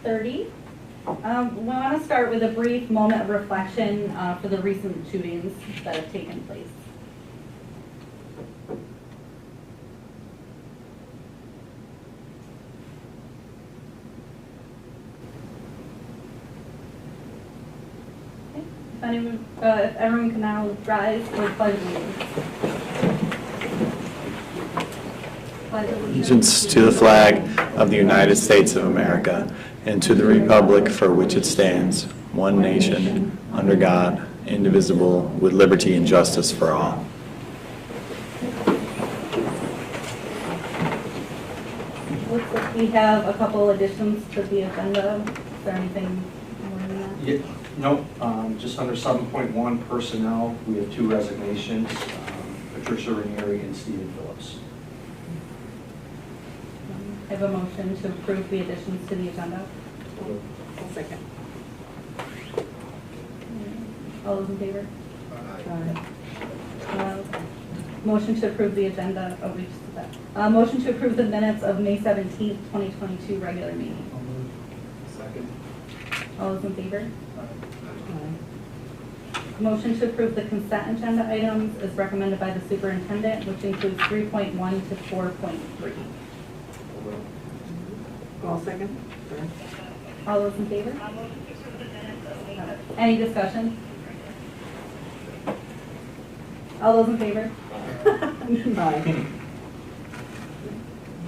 6:30. We want to start with a brief moment of reflection for the recent shootings that have taken place. Okay. If everyone can now rise for the pledge of allegiance. Allegiance to the flag of the United States of America and to the republic for which it stands, one nation, under God, indivisible, with liberty and justice for all. Looks like we have a couple additions to the agenda. Is there anything more than that? Yeah, nope, just under 7.1 personnel, we have 2 resignations, Patricia Ranieri and Stephen Phillips. I have a motion to approve the additions to the agenda. I'll second. All those in favor? Motion to approve the agenda. Oh, we just did that. Motion to approve the minutes of May 17th, 2022 regular meeting. Second. All those in favor? Motion to approve the consent agenda items as recommended by the superintendent, which includes 3.1 to 4.3. I'll second. All those in favor? Any discussion? All those in favor? Aye.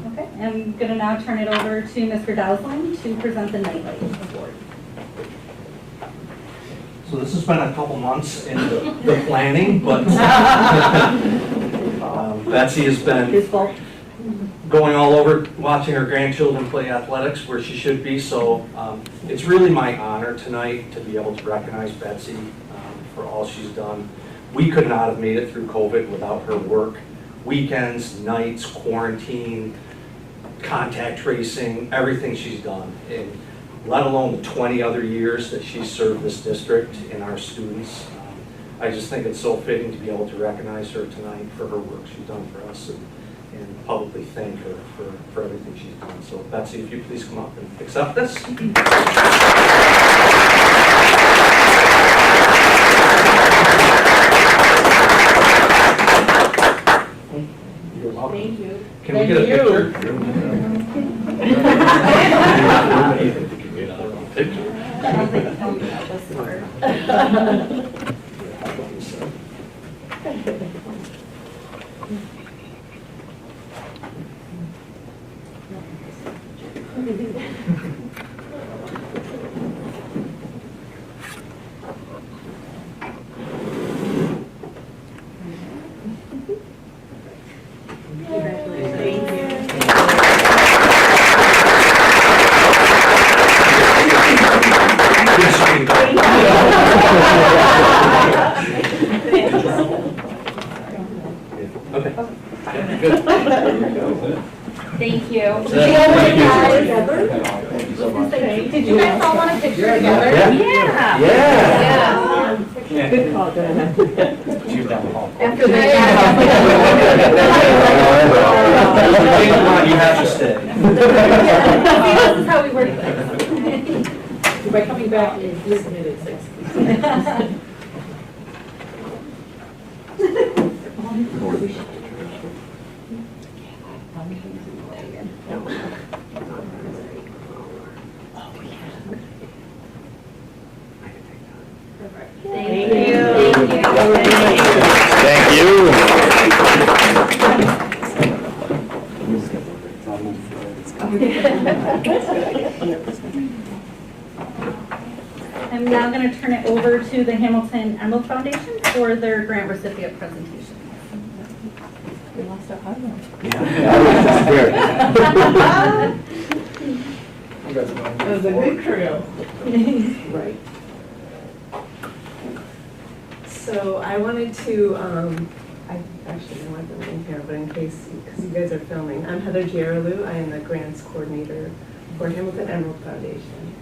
Okay, I'm going to now turn it over to Mr. Dowsland to present the Nightlife Award. So this has been a couple months in the planning, but Betsy has been His fault. going all over, watching her grandchildren play athletics where she should be. So it's really my honor tonight to be able to recognize Betsy for all she's done. We could not have made it through COVID without her work. Weekends, nights, quarantine, contact tracing, everything she's done. And let alone the 20 other years that she's served this district and our students. I just think it's so fitting to be able to recognize her tonight for her work she's done for us and publicly thank her for everything she's done. So Betsy, if you please come up and accept this. You're welcome. Thank you. Can we get a picture? Okay. Good. Thank you. Okay. Did you guys all want a picture together? Yeah. Yeah. Good call, Dana. After the You have to stay. This is how we work this. By coming back, you're committed 6. Thank you. Thank you. I'm now going to turn it over to the Hamilton Emerald Foundation for their grant recipient presentation. We lost our hard one. That was a good crew. Right. So I wanted to, I actually don't have the name here, but in case, because you guys are filming, I'm Heather Giaralou. I am the grants coordinator for Hamilton Emerald Foundation.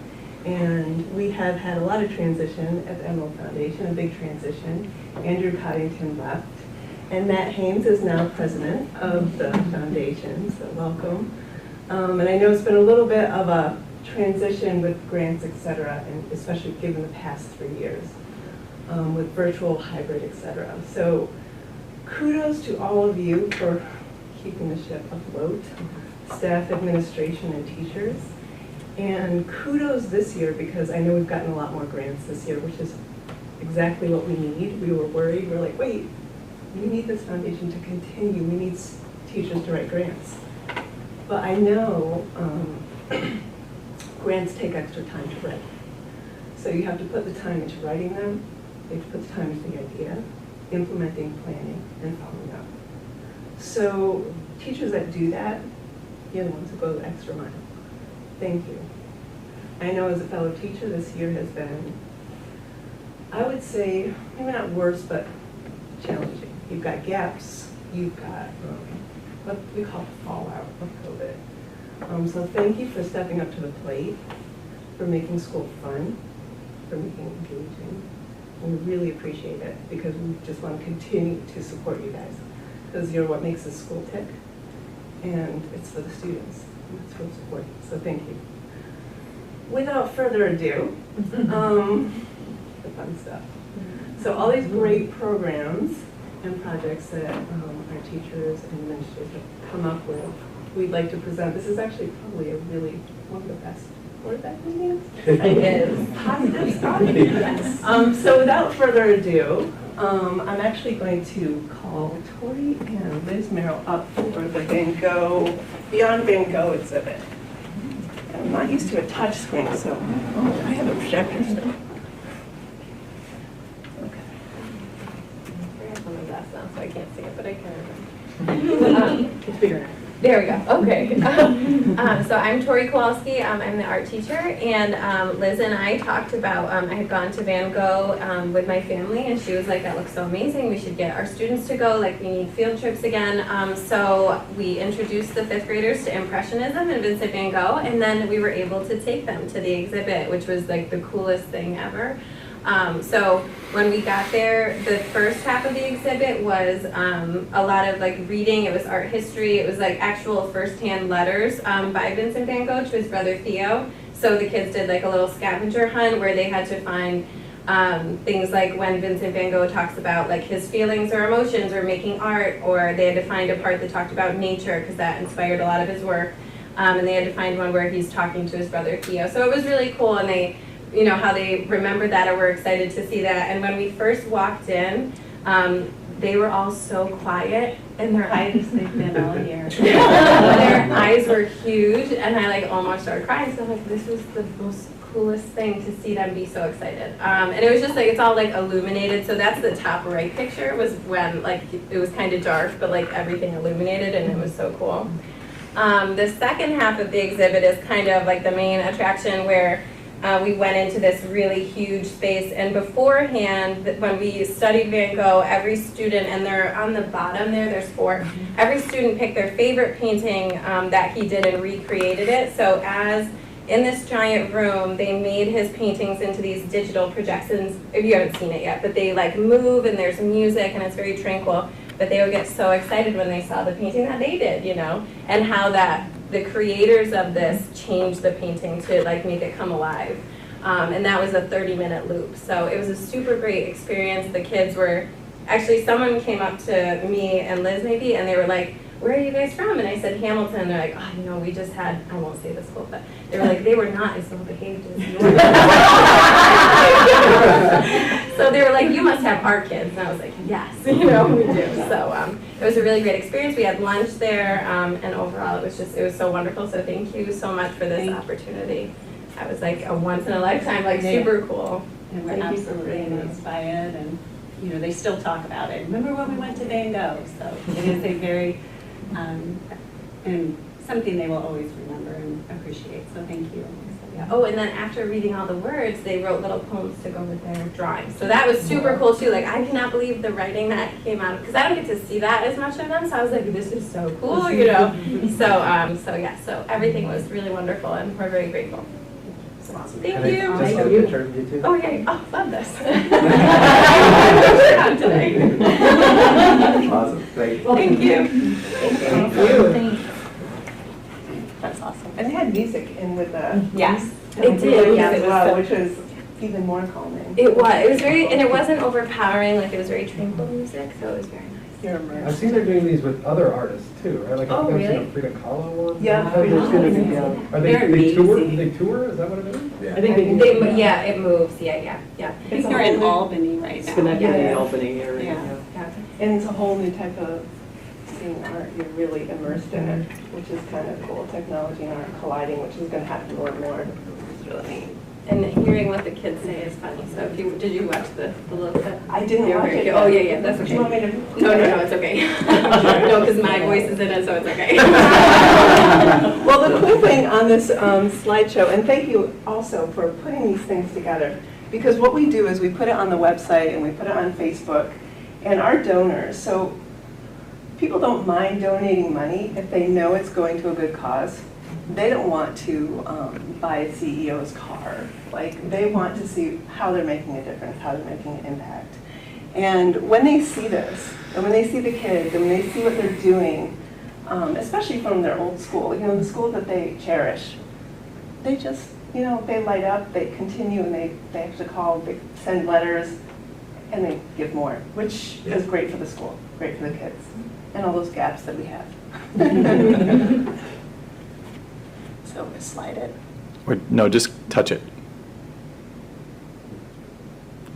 And we have had a lot of transition at the Emerald Foundation, a big transition. Andrew Coddington left, and Matt Haynes is now president of the foundation, so welcome. And I know it's been a little bit of a transition with grants, et cetera, and especially given the past 3 years with virtual, hybrid, et cetera. So kudos to all of you for keeping the ship afloat, staff, administration, and teachers. And kudos this year, because I know we've gotten a lot more grants this year, which is exactly what we need. We were worried, we're like, wait, we need this foundation to continue. We need teachers to write grants. But I know grants take extra time to write. So you have to put the time into writing them, you have to put the time into the idea, implementing, planning, and following up. So teachers that do that, you're the ones who go the extra mile. Thank you. I know as a fellow teacher, this year has been, I would say, maybe not worse, but challenging. You've got gaps, you've got what we call fallout of COVID. So thank you for stepping up to the plate, for making school fun, for making it engaging. And we really appreciate it because we just want to continue to support you guys because you're what makes this school tick. And it's for the students. And that's what support you. So thank you. Without further ado, the fun stuff. So all these great programs and projects that our teachers and administrators have come up with, we'd like to present. This is actually probably a really one of the best quarterback meetings. It is. Positive stuff. Yes. So without further ado, I'm actually going to call Tori and Liz Merrill up for the Van Gogh, Beyond Van Gogh exhibit. I'm not used to a touch screen, so I have a projector. So. Okay. I have one of that now, so I can't see it, but I can. It's bigger now. There we go. Okay. So I'm Tori Kowalski. I'm the art teacher, and Liz and I talked about. I had gone to Van Gogh with my family, and she was like, "That looks so amazing. We should get our students to go. Like, we need field trips again." So we introduced the 5th graders to Impressionism and Vincent Van Gogh, and then we were able to take them to the exhibit, which was like the coolest thing ever. So when we got there, the first half of the exhibit was a lot of like reading. It was art history. It was like actual firsthand letters by Vincent Van Gogh to his brother Theo. So the kids did like a little scavenger hunt where they had to find things like when Vincent Van Gogh talks about like his feelings or emotions or making art, or they had to find a part that talked about nature because that inspired a lot of his work. And they had to find one where he's talking to his brother Theo. So it was really cool, and they, you know, how they remembered that or were excited to see that. And when we first walked in, they were all so quiet, and their eyes, they've been all year. Their eyes were huge, and I like almost started crying. So I'm like, this was the most coolest thing to see them be so excited. And it was just like, it's all like illuminated. So that's the top right picture was when like it was kind of dark, but like everything illuminated, and it was so cool. The second half of the exhibit is kind of like the main attraction where we went into this really huge space, and beforehand, when we studied Van Gogh, every student, and they're on the bottom there, there's 4, every student picked their favorite painting that he did and recreated it. So as in this giant room, they made his paintings into these digital projections, if you haven't seen it yet, but they like move and there's music and it's very tranquil, but they would get so excited when they saw the painting that they did, you know, and how that the creators of this changed the painting to like make it come alive. And that was a 30-minute loop. So it was a super great experience. The kids were, actually someone came up to me and Liz maybe, and they were like, "Where are you guys from?" And I said, "Hamilton." And they're like, "Oh, you know, we just had," I won't say this quote, but they were like, they were not as well behaved as you were. So they were like, "You must have art kids." And I was like, "Yes, you know, we do." So it was a really great experience. We had lunch there, and overall it was so wonderful. So thank you so much for this opportunity. That was like a once in a lifetime, like super cool. And we're absolutely amazed by it, and you know, they still talk about it. Remember when we went to Van Gogh? So it is a very, and something they will always remember and appreciate. So thank you. Yeah. Oh, and then after reading all the words, they wrote little poems to go with their drawings. So that was super cool too. Like, I cannot believe the writing that came out of, because I don't get to see that as much of them. So I was like, this is so cool, you know. So yeah, so everything was really wonderful, and we're very grateful. So awesome. Thank you. Just a picture of you too. Oh yeah. Oh, love this. Today. Awesome. Thank you. Thank you. That's awesome. And it had music in with the. Yes, and it did, balloons yes, as it was well, so- which was even more calming. It was very, and it wasn't overpowering, like it was very tranquil music, so it was very nice. You're I've immersed. seen they're doing these with other artists too, right? Like I Oh, think I've seen really? a Frida Kahlo one. Yeah. Oh, there's gonna be, Oh, are They're they tour? amazing. They tour? Is that what it is? I think they do. Yeah, it moves, yeah. I think they're in Albany right now. Schenectady, Yeah. Albany area. Yeah. Yeah. And it's a whole new type of seeing art. You're really immersed in it, which is kind of cool. Technology and art colliding, which is going to happen more and more. It's really neat. And hearing what the kids say is funny, so if you, did you watch the little clip? I didn't Yeah, watch okay. it. Oh, yeah, that's Do okay. you want me to? No, it's okay. No, because my voice is in it, so it's okay. Well, the cool thing on this slideshow, and thank you also for putting these things together, because what we do is we put it on the website and we put it on Facebook, and our donors, so people don't mind donating money if they know it's going to a good cause. They don't want to buy a CEO's car. Like, they want to see how they're making a difference, how they're making an impact. And when they see this, and when they see the kids, and when they see what they're doing, especially from their old school, the school that they cherish, they just, they light up, they continue, and they actually call, they send letters, and they give more, which is great for the school, great for the kids, and all those gaps that we have. So we slide it. No, just touch it.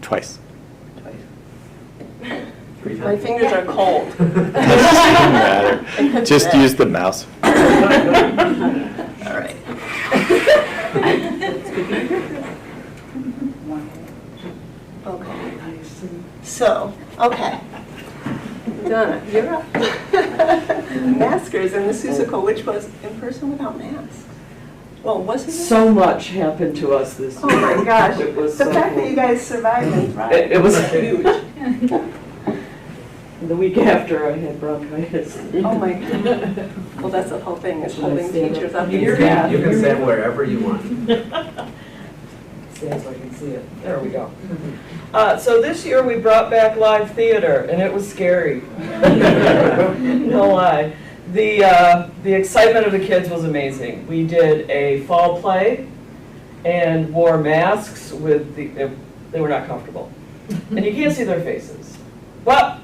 Twice. My fingers are cold. Doesn't matter. Just use the mouse. All right. Okay. So, okay. Donna, you're up. Maskers in the Seussical, which was in person without masks. Well, wasn't it? So much happened to us this Oh year. my gosh. It was The so fact that cool. you guys survived and thrived. It was huge. The week after, I had bronchitis. Oh my God. Well, that's the whole thing, is Should I holding stand teachers up? up. You and can- staff. You can stand wherever you want. Stand so I can see it. There we go. So this year we brought back live theater, and it was scary. No lie. The excitement of the kids was amazing. We did a fall play and wore masks with they were not comfortable. And you can't see their faces. But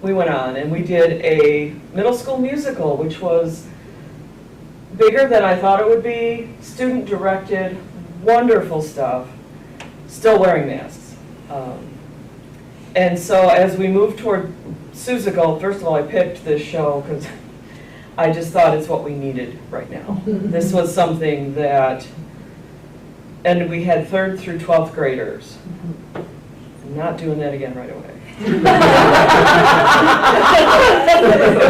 we went on and we did a middle school musical, which was bigger than I thought it would be, student directed, wonderful stuff, still wearing masks. And so as we moved toward Seussical, first of all, I picked this show because I just thought it's what we needed right now. This was something that, and we had 3rd through 12th graders. I'm not doing that again right away. It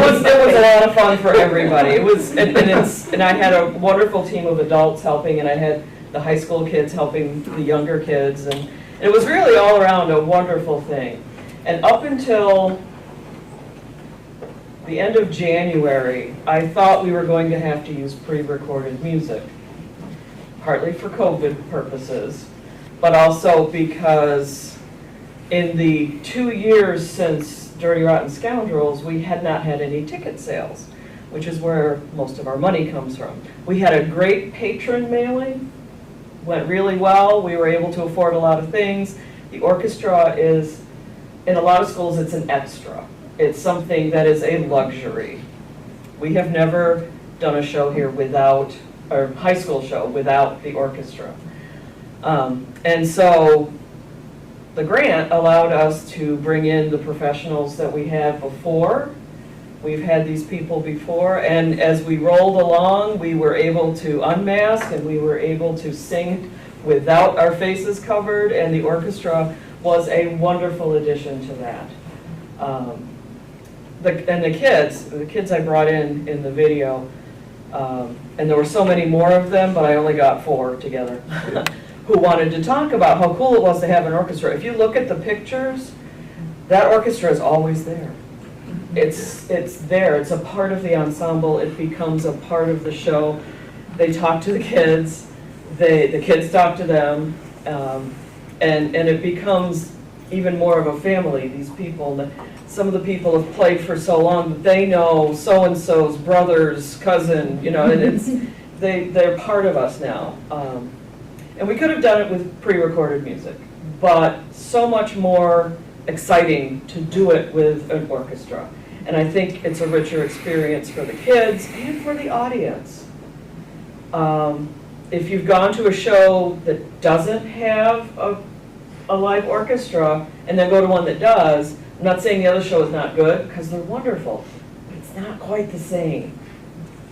was a lot of fun for everybody. It was, and I had a wonderful team of adults helping, and I had the high school kids helping the younger kids, and it was really all around a wonderful thing. And up until the end of January, I thought we were going to have to use pre-recorded music, partly for COVID purposes, but also because in the 2 years since Dirty Rotten Scoundrels, we had not had any ticket sales, which is where most of our money comes from. We had a great patron mailing, went really well. We were able to afford a lot of things. The orchestra is, in a lot of schools, it's an extra. It's something that is a luxury. We have never done a show here without, or high school show without the orchestra. And so the grant allowed us to bring in the professionals that we had before. We've had these people before, and as we rolled along, we were able to unmask and we were able to sing without our faces covered, and the orchestra was a wonderful addition to that. The kids I brought in the video, and there were so many more of them, but I only got 4 together, who wanted to talk about how cool it was to have an orchestra. If you look at the pictures, that orchestra is always there. It's there, it's a part of the ensemble, it becomes a part of the show. They talk to the kids, the kids talk to them, and it becomes even more of a family, these people. Some of the people have played for so long that they know so-and-so's brother's cousin, and they're part of us now. And we could have done it with pre-recorded music, but so much more exciting to do it with an orchestra. And I think it's a richer experience for the kids and for the audience. If you've gone to a show that doesn't have a live orchestra and then go to one that does, I'm not saying the other show is not good, because they're wonderful. It's not quite the same.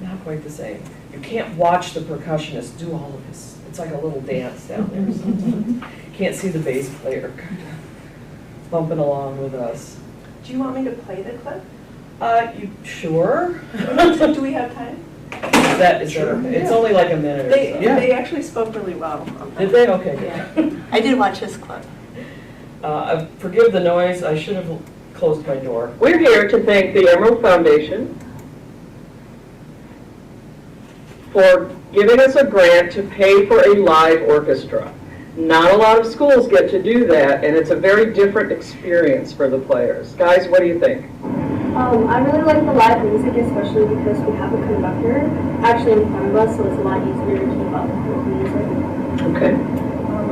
Not quite the same. You can't watch the percussionist do all of this. It's like a little dance down there sometimes. Can't see the bass player kind of bumping along with us. Do you want me to play the clip? You sure? Do we have time? That is okay. It's only like a minute or so. They actually spoke really well. Did they? Okay, Yeah. good. I did watch this clip. Forgive the noise, I should have closed my door. We're here to thank the Emerald Foundation for giving us a grant to pay for a live orchestra. Not a lot of schools get to do that, and it's a very different experience for the players. Guys, what do you think? I really like the live music, especially because we have a conductor actually in front of us, so it's a lot easier to keep up with the music. Okay.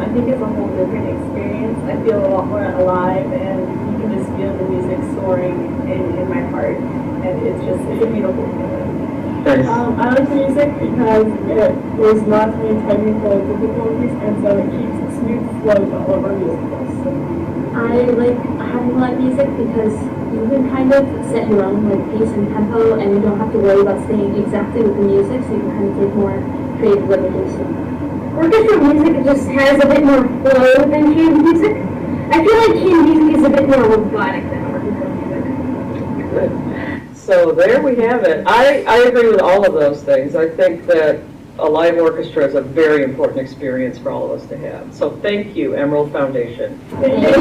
I think it's a whole different experience. I feel a lot more alive, and you can just feel the music soaring in my heart, and it's a beautiful feeling. Nice. I like the music because it was not any technical difficulties, and so it keeps a smooth flow to all of our musicals. I like having live music because you can kind of set your own pace and tempo, and you don't have to worry about staying exactly with the music, so you can kind of take more creative liberties. Orchestra music just has a bit more flow than canned music. I feel like canned music is a bit more robotic than orchestra music. Good. So there we have it. I agree with all of those things. I think that a live orchestra is a very important experience for all of us to have. So thank you, Emerald Foundation. Thank you.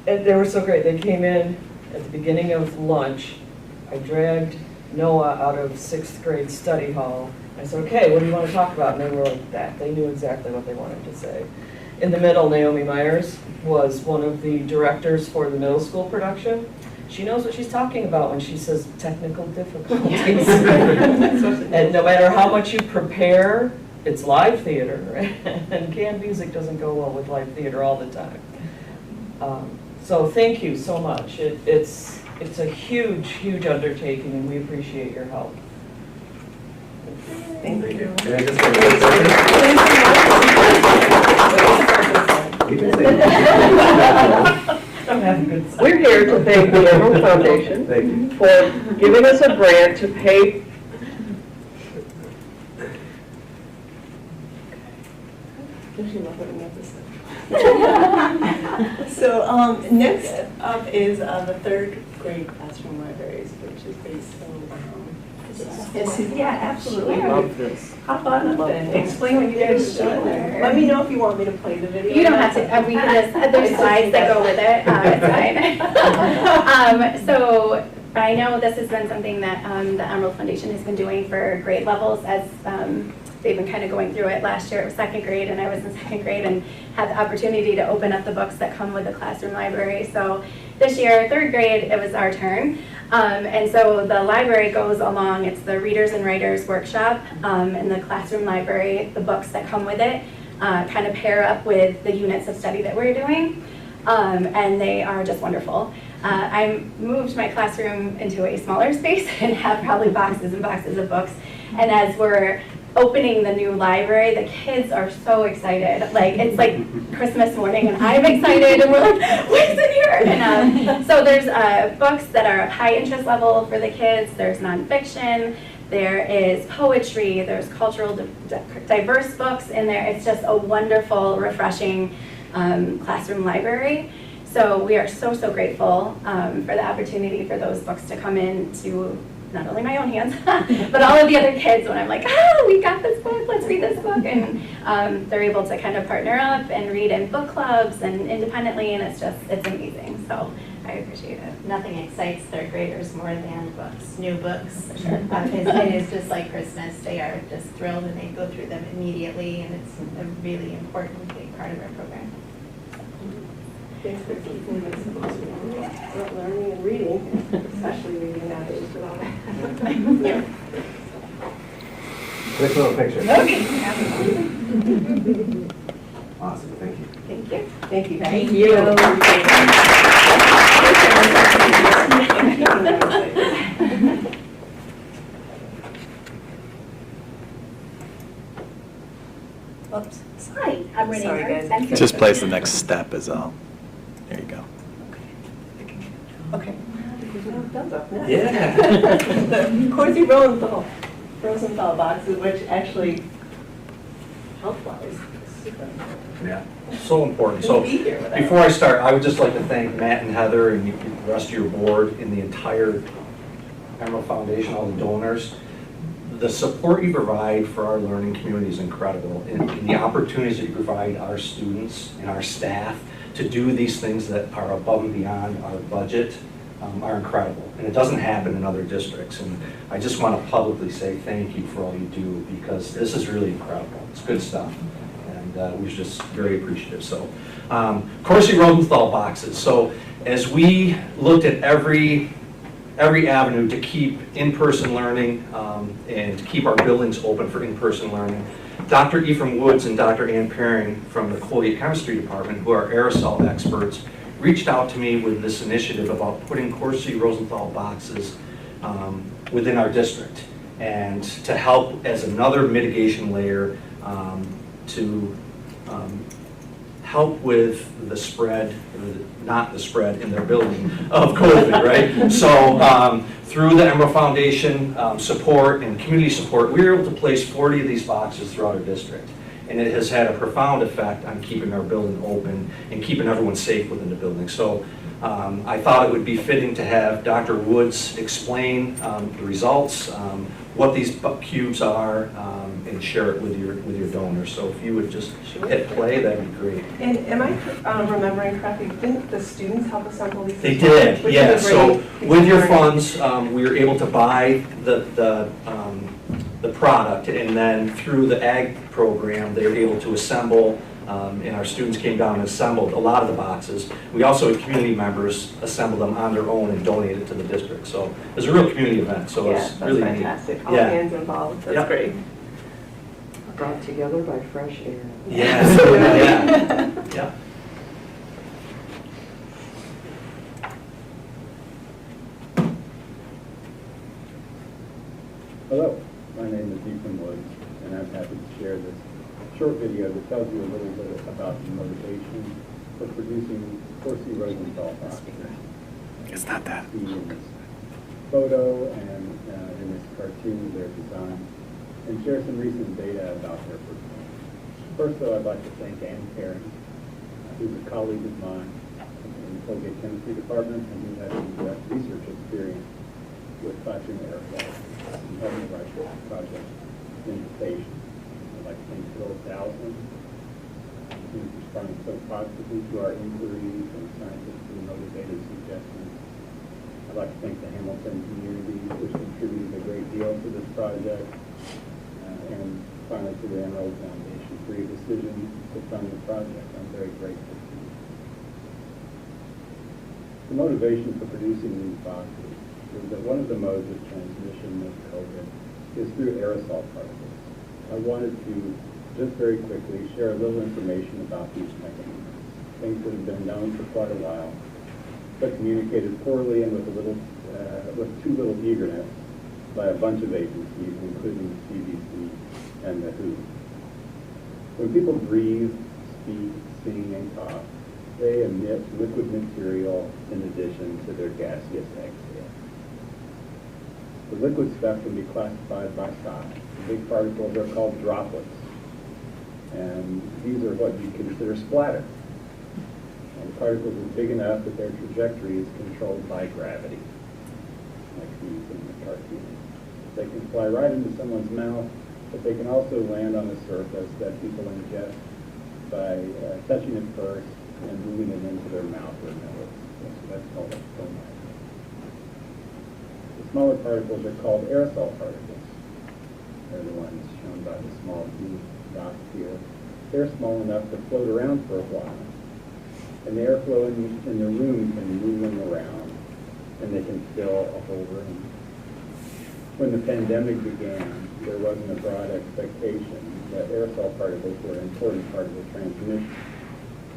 And they were so great. They came in at the beginning of lunch. I dragged Noah out of 6th grade study hall. I said, okay, what do you want to talk about? And they were like that. They knew exactly what they wanted to say. In the middle, Naomi Myers was one of the directors for the middle school production. She knows what she's talking about when she says technical difficulties. And no matter how much you prepare, it's live theater, and canned music doesn't go well with live theater all the time. So thank you so much. It's a huge, huge undertaking, and we appreciate your help. Thank you. Can I just say one second? I'm having a good time. We're here to thank the Emerald Foundation Thank you. for giving us a grant to pay. So next up is the 3rd grade classroom libraries, which is based on. Yeah, absolutely. Love this. Hop on up and explain what you guys do. Let me know if you want me to play the video. You don't have to, we can just, there's slides that go with it, it's fine. So I know this has been something that the Emerald Foundation has been doing for grade levels as they've been kind of going through it. Last year it was 2nd grade, and I was in 2nd grade and had the opportunity to open up the books that come with the classroom library. So this year, 3rd grade, it was our turn. And so the library goes along, it's the Readers and Writers Workshop in the classroom library. The books that come with it kind of pair up with the units of study that we're doing, and they are just wonderful. I moved my classroom into a smaller space and have probably boxes and boxes of books. And as we're opening the new library, the kids are so excited. Like, it's like Christmas morning, and I'm excited, and we're like, what is in here? And so there's books that are of high interest level for the kids. There's nonfiction, there is poetry, there's cultural diverse books in there. It's just a wonderful, refreshing classroom library. So we are so, so grateful for the opportunity for those books to come in to not only my own hands, but all of the other kids when I'm like, we got this book, let's read this book. And they're able to kind of partner up and read in book clubs and independently, and it's amazing. So I appreciate it. Nothing excites 3rd graders more than books, new books. For sure. It is just like Christmas. They are just thrilled, and they go through them immediately, and it's a really important big part of our program. Thanks for teaching us about learning and reading, especially reading nowadays with all that. Yeah. Quick little picture. Okay. Awesome, thank you. Thank you. Thank you. Thank you. Oops. Hi, I'm Renee. Sorry, Mertz. guys. I'm Just place the next step is all. There you go. Okay. Thumbs up now. Yeah. The Corsi Rosenthal boxes, which actually health-wise, super. Yeah, so important. So Couldn't be here without before I start, I would just like to thank Matt and Heather and the rest of your board and the entire Emerald Foundation, all the donors. The support you provide for our learning community is incredible, and the opportunities that you provide our students and our staff to do these things that are above and beyond our budget are incredible. And it doesn't happen in other districts. And I just want to publicly say thank you for all you do, because this is really incredible. It's good stuff. And we're just very appreciative. So, Corsi Rosenthal boxes. So as we looked at every avenue to keep in-person learning and to keep our buildings open for in-person learning, Dr. Ephraim Woods and Dr. Ann Paring from the Collegiate Chemistry Department, who are aerosol experts, reached out to me with this initiative about putting Corsi Rosenthal boxes within our district, and to help as another mitigation layer to help with the spread, or not the spread in their building of COVID, right? So through the Emerald Foundation support and community support, we were able to place 40 of these boxes throughout our district. And it has had a profound effect on keeping our building open and keeping everyone safe within the building. So I thought it would be fitting to have Dr. Woods explain the results, what these cubes are, and share it with your donors. So if you would just hit play, that'd be great. And am I remembering correctly, didn't the students help assemble these? They as well? did, Which yeah. is a So great with your experience. funds, we were able to buy the product, and then through the ag program, they were able to assemble, and our students came down and assembled a lot of the boxes. We also had community members assemble them on their own and donate it to the district. So it was a real community event, so Yeah, it's that's really fantastic. neat. All Yeah. hands involved, that's Yep. great. Brought together by fresh air. Yeah, yeah, yeah. Hello, my name is Ephraim Woods, and I'm happy to share this short video that tells you a little bit about the motivation for producing Corsi Rosenthal boxes. It's not that. See in this photo and in this cartoon their design, and share some recent data about their performance. First, though, I'd like to thank Ann Paring, who's a colleague of mine in the Collegiate Chemistry Department, and who has some direct research experience with classroom aerosols and helped me write this project invitation. I'd like to thank Phillips Allison, who's responding so positively to our inquiries and scientifically motivated suggestions. I'd like to thank the Hamilton community, which contributed a great deal to this project. And finally, to the Emerald Foundation for your decision to fund the project. I'm very grateful to you. The motivation for producing these boxes is that one of the modes of transmission of COVID is through aerosol particles. I wanted to just very quickly share a little information about these mechanisms, things that have been known for quite a while, but communicated poorly and with too little eagerness by a bunch of agencies, including the CDC and the WHO. When people breathe, speak, sing, and cough, they emit liquid material in addition to their gaseous exhale. The liquid stuff can be classified by size. The big particles are called droplets, and these are what you consider splatter. And the particles are big enough that their trajectory is controlled by gravity, like these in the cartoon. They can fly right into someone's mouth, but they can also land on a surface that people ingest by touching it first and moving it into their mouth or nose. So that's called a coma. The smaller particles are called aerosol particles. They're the ones shown by the small blue dots here. They're small enough to float around for a while, And the airflow in the room can move them around, and they can fill a whole room. When the pandemic began, there wasn't a broad expectation that aerosol particles were an important part of the transmission.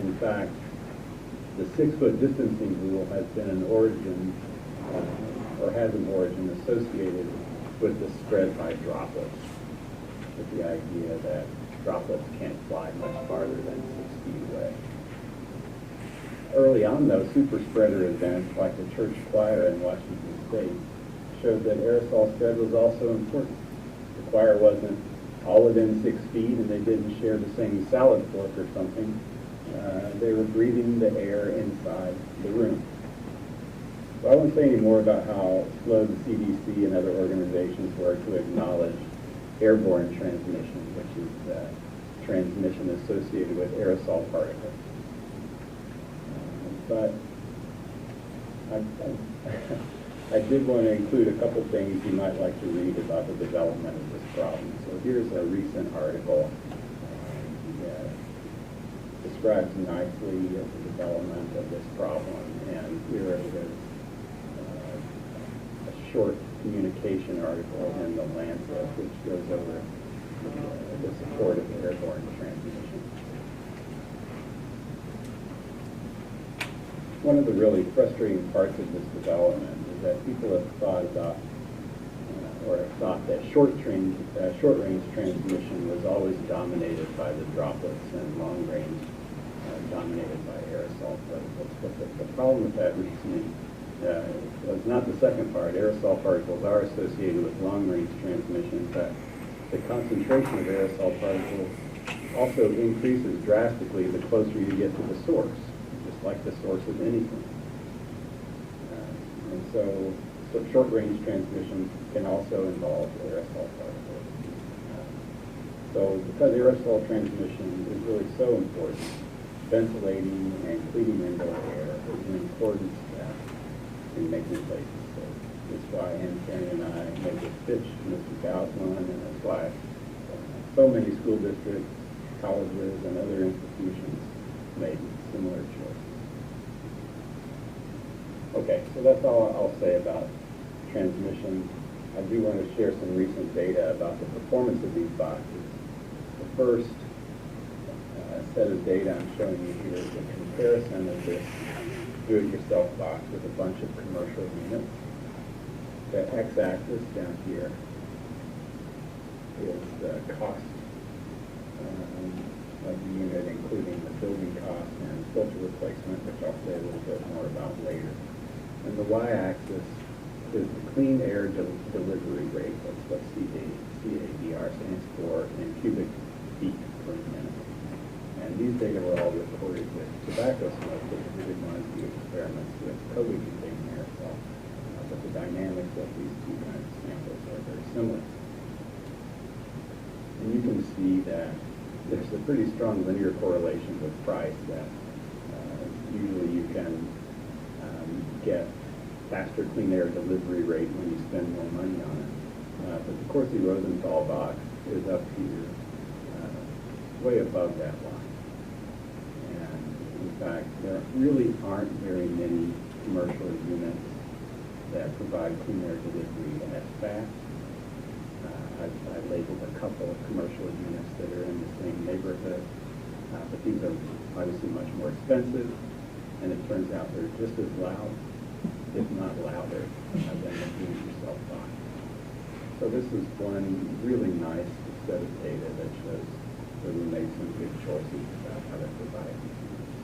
In fact, the 6-foot distancing rule has been an origin, or has an origin associated with the spread by droplets, with the idea that droplets can't fly much farther than 6 feet away. Early on, though, super spreader events like the church choir in Washington State showed that aerosol spread was also important. The choir wasn't all within 6 feet and they didn't share the same salad fork or something. They were breathing the air inside the room. So I won't say any more about how slow the CDC and other organizations were to acknowledge airborne transmission, which is transmission associated with aerosol particles. But I did want to include a couple things you might like to read about the development of this problem. So here's a recent article that describes nicely the development of this problem. And here is a short communication article in the Lancet, which goes over the support of airborne transmission. One of the really frustrating parts of this development is that people have thought about, or have thought that short-range transmission was always dominated by the droplets and long-range dominated by aerosol particles. But the problem with that reasoning was not the second part. Aerosol particles are associated with long-range transmission, but the concentration of aerosol particles also increases drastically the closer you get to the source, just like the source of anything. And so short-range transmission can also involve aerosol particles. So because aerosol transmission is really so important, ventilating and cleaning indoor air is an important step in making places safe. That's why Ann and I made this pitch to Mr. Gauselman, and that's why so many school districts, colleges, and other institutions made similar choices. Okay, so that's all I'll say about transmission. I do want to share some recent data about the performance of these boxes. The first set of data I'm showing you here is a comparison of this do-it-yourself box with a bunch of commercial units. The x-axis down here is the cost of the unit, including the building cost and filter replacement, which I'll say a little bit more about later. And the y-axis is the clean air delivery rate. That's what CADR stands for in cubic feet per minute. And these data were all recorded with tobacco smoke because we didn't want to do experiments with COVID-containing aerosol. But the dynamics of these two kinds of samples are very similar. And you can see that there's a pretty strong linear correlation with price that usually you can get faster clean air delivery rate when you spend more money on it. But the Corsi-Rosenthal box is up here, way above that line. And in fact, there really aren't very many commercial units that provide clean air delivery as fast. I labeled a couple of commercial units that are in the same neighborhood, but these are obviously much more expensive, and it turns out they're just as loud, if not louder, than the do-it-yourself box. So this is one really nice set of data that shows that we made some good choices about how to provide these units.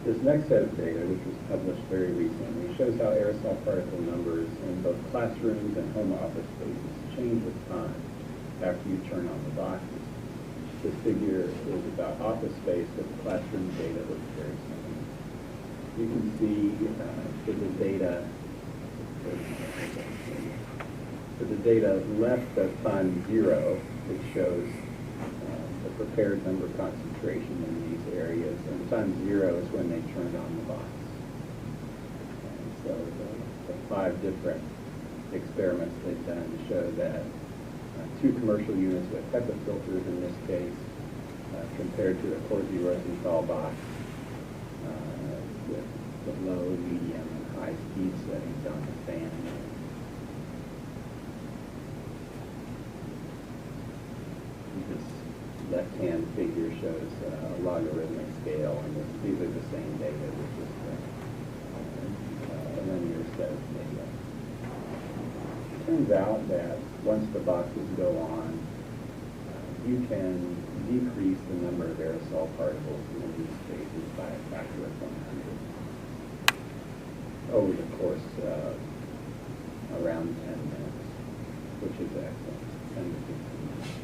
This next set of data, which was published very recently, shows how aerosol particle numbers in both classrooms and home office spaces change with time after you turn on the boxes. This figure is about office space, but the classroom data looks very similar. You can see for the data left of time 0, which shows the prepared number concentration in these areas, and time 0 is when they turned on the box. And so the 5 different experiments they've done show that 2 commercial units with HEPA filters in this case compared to the Corsi Rosenthal box with the low, medium, and high speed settings on the fan. This left-hand figure shows a logarithmic scale, and these are the same data, which is a linear set of data. It turns out that once the boxes go on, you can decrease the number of aerosol particles in these phases by a factor of 100 over the course of around 10 minutes, which is excellent. 10 to 15 minutes.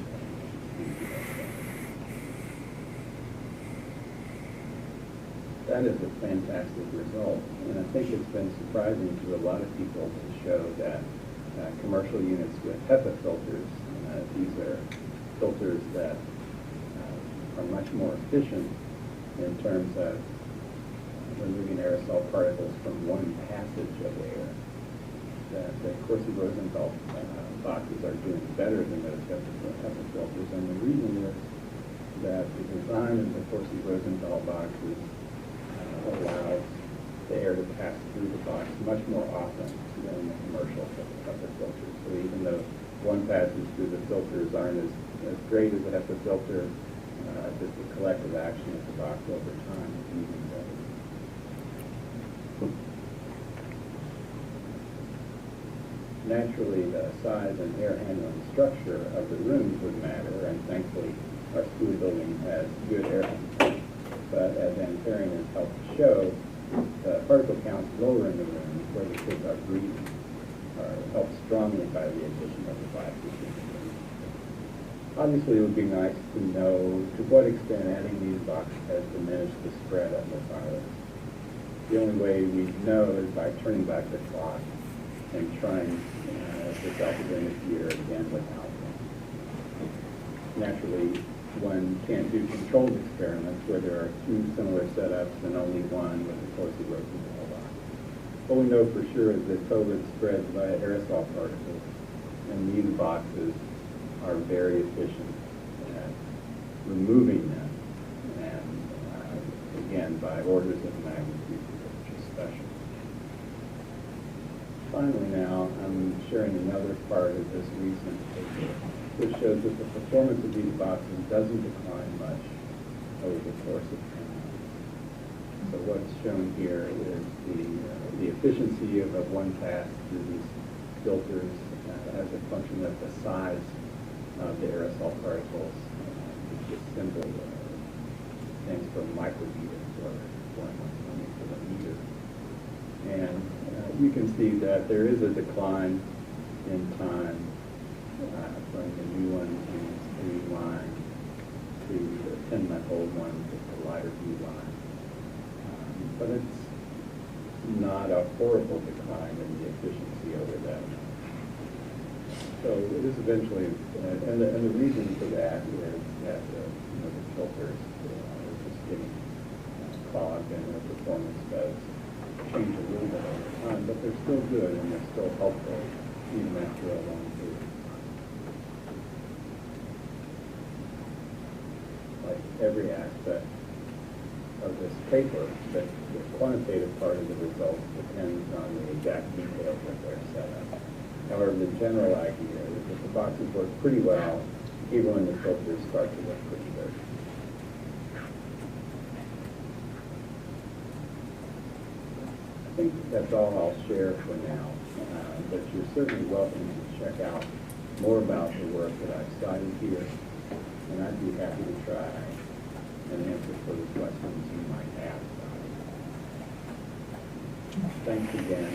That is a fantastic result, and I think it's been surprising to a lot of people to show that commercial units with HEPA filters, these are filters that are much more efficient in terms of removing aerosol particles from one passage of air. That the Corsi Rosenthal boxes are doing better than those HEPA filters, and the reason is that the design of the Corsi Rosenthal boxes allows the air to pass through the box much more often than the commercial HEPA filters. So even though one passage through the filters aren't as great as a HEPA filter, just the collective action of the box over time is even better. Naturally, the size and air handling structure of the rooms would matter, and thankfully our school building has good air handling. But as Ann-Karen has helped show, the particle counts lower in the rooms where the kids are breathing are helped strongly by the addition of the boxes. Obviously, it would be nice to know to what extent adding these boxes has diminished the spread of the virus. The only way we know is by turning back the clock and trying this academic year again without them. Naturally, one can't do controlled experiments where there are two similar setups and only one with a Corsi Rosenthal box. What we know for sure is that COVID spreads via aerosol particles, and these boxes are very efficient at removing them, and again, by orders of magnitude, which is special. Finally now, I'm sharing another part of this recent paper, which shows that the performance of these boxes doesn't decline much over the course of time. So what's shown here is the efficiency of one pass through these filters as a function of the size of the aerosol particles. This symbol stands for micrometers, or 1/100th of a meter. And you can see that there is a decline in time from the new one in this green line to the 10-month-old one with the lighter blue line. But it's not a horrible decline in the efficiency over that. So it is eventually, and the reason for that is that the filters are just getting clogged, and the performance does change a little bit over time, but they're still good and they're still helpful even after a long period. Like every aspect of this paper, the quantitative part of the results depends on the exact details of their setup. However, the general idea is that the boxes work pretty well even when the filters start to look pretty dirty. I think that's all I'll share for now, but you're certainly welcome to check out more about the work that I've cited here, and I'd be happy to try and answer further questions you might have. Thanks again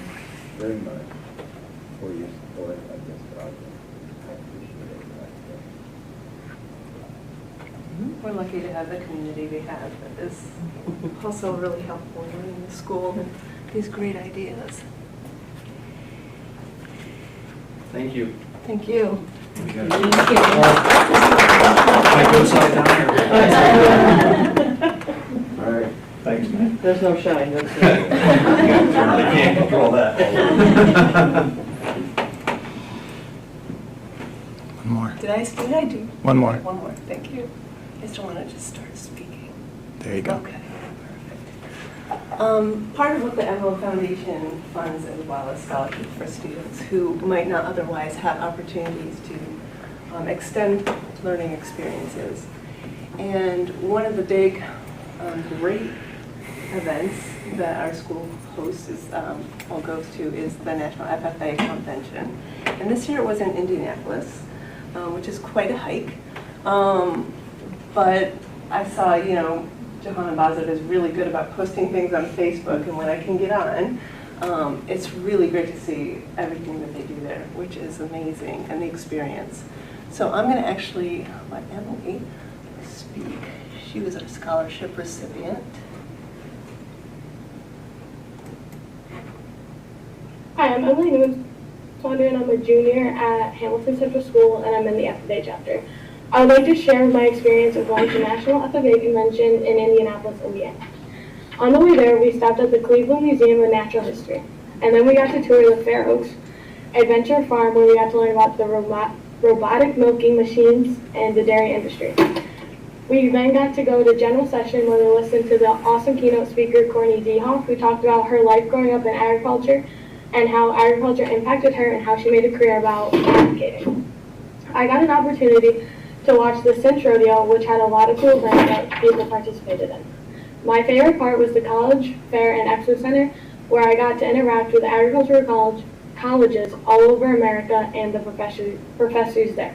very much for your support of this project. I appreciate it. We're lucky to have the community we have that is also really helpful in running the school and these great ideas. Thank you. Thank you. Thank you. I go upside down here. All right, thanks, man. There's no shine, that's it. Certainly can't control that. One more. Did I do? One more. One more, thank you. I just want to just start speaking. There you go. Okay, perfect. Part of what the Emerald Foundation funds as well as scholarships for students who might not otherwise have opportunities to extend learning experiences. And one of the big, great events that our school hosts or goes to is the National FFA Convention. And this year it was in Indianapolis, which is quite a hike. But I saw, Johanna Bazard is really good about posting things on Facebook, and when I can get on, it's really great to see everything that they do there, which is amazing, and the experience. So I'm going to actually let Emily speak. She was a scholarship recipient. Hi, I'm Emily Newman, and I'm a junior at Hamilton Central School, and I'm in the FFA chapter. I would like to share my experience of going to the National FFA Convention in Indianapolis, Indiana. On the way there, we stopped at the Cleveland Museum of Natural History, and then we got to tour the Fair Oaks Adventure Farm, where we got to learn about the robotic milking machines and the dairy industry. We then got to go to general session where we listened to the awesome keynote speaker, Courtney Dehoff, who talked about her life growing up in agriculture and how agriculture impacted her and how she made a career about advocating. I got an opportunity to watch the Cinch Rodeo, which had a lot of cool events that people participated in. My favorite part was the College Fair and Expo Center, where I got to interact with agricultural colleges all over America and the professors there.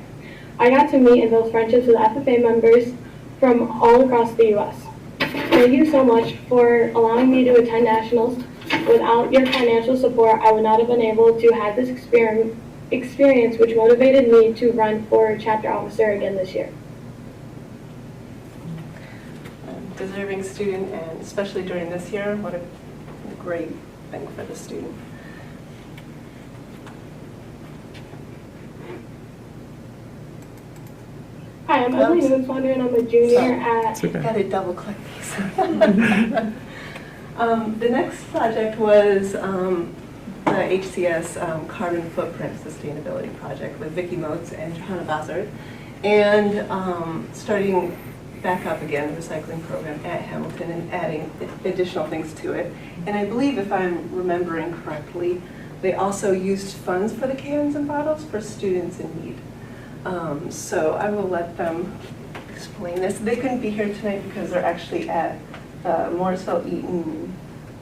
I got to meet and build friendships with FFA members from all across the U.S. Thank you so much for allowing me to attend nationals. Without your financial support, I would not have been able to have this experience, which motivated me to run for chapter officer again this year. Deserving student, and especially during this year, what a great thing for the student. Hi, I'm Emily Newman, and I'm a junior at... It's okay. Got to double click these. The next project was the HCS Carbon Footprint Sustainability Project with Vicki Motes and Johanna Bazard, and starting back up again the recycling program at Hamilton and adding additional things to it. And I believe, if I'm remembering correctly, they also used funds for the cans and bottles for students in need. So I will let them explain this. They couldn't be here tonight because they're actually at Morrisville Eaton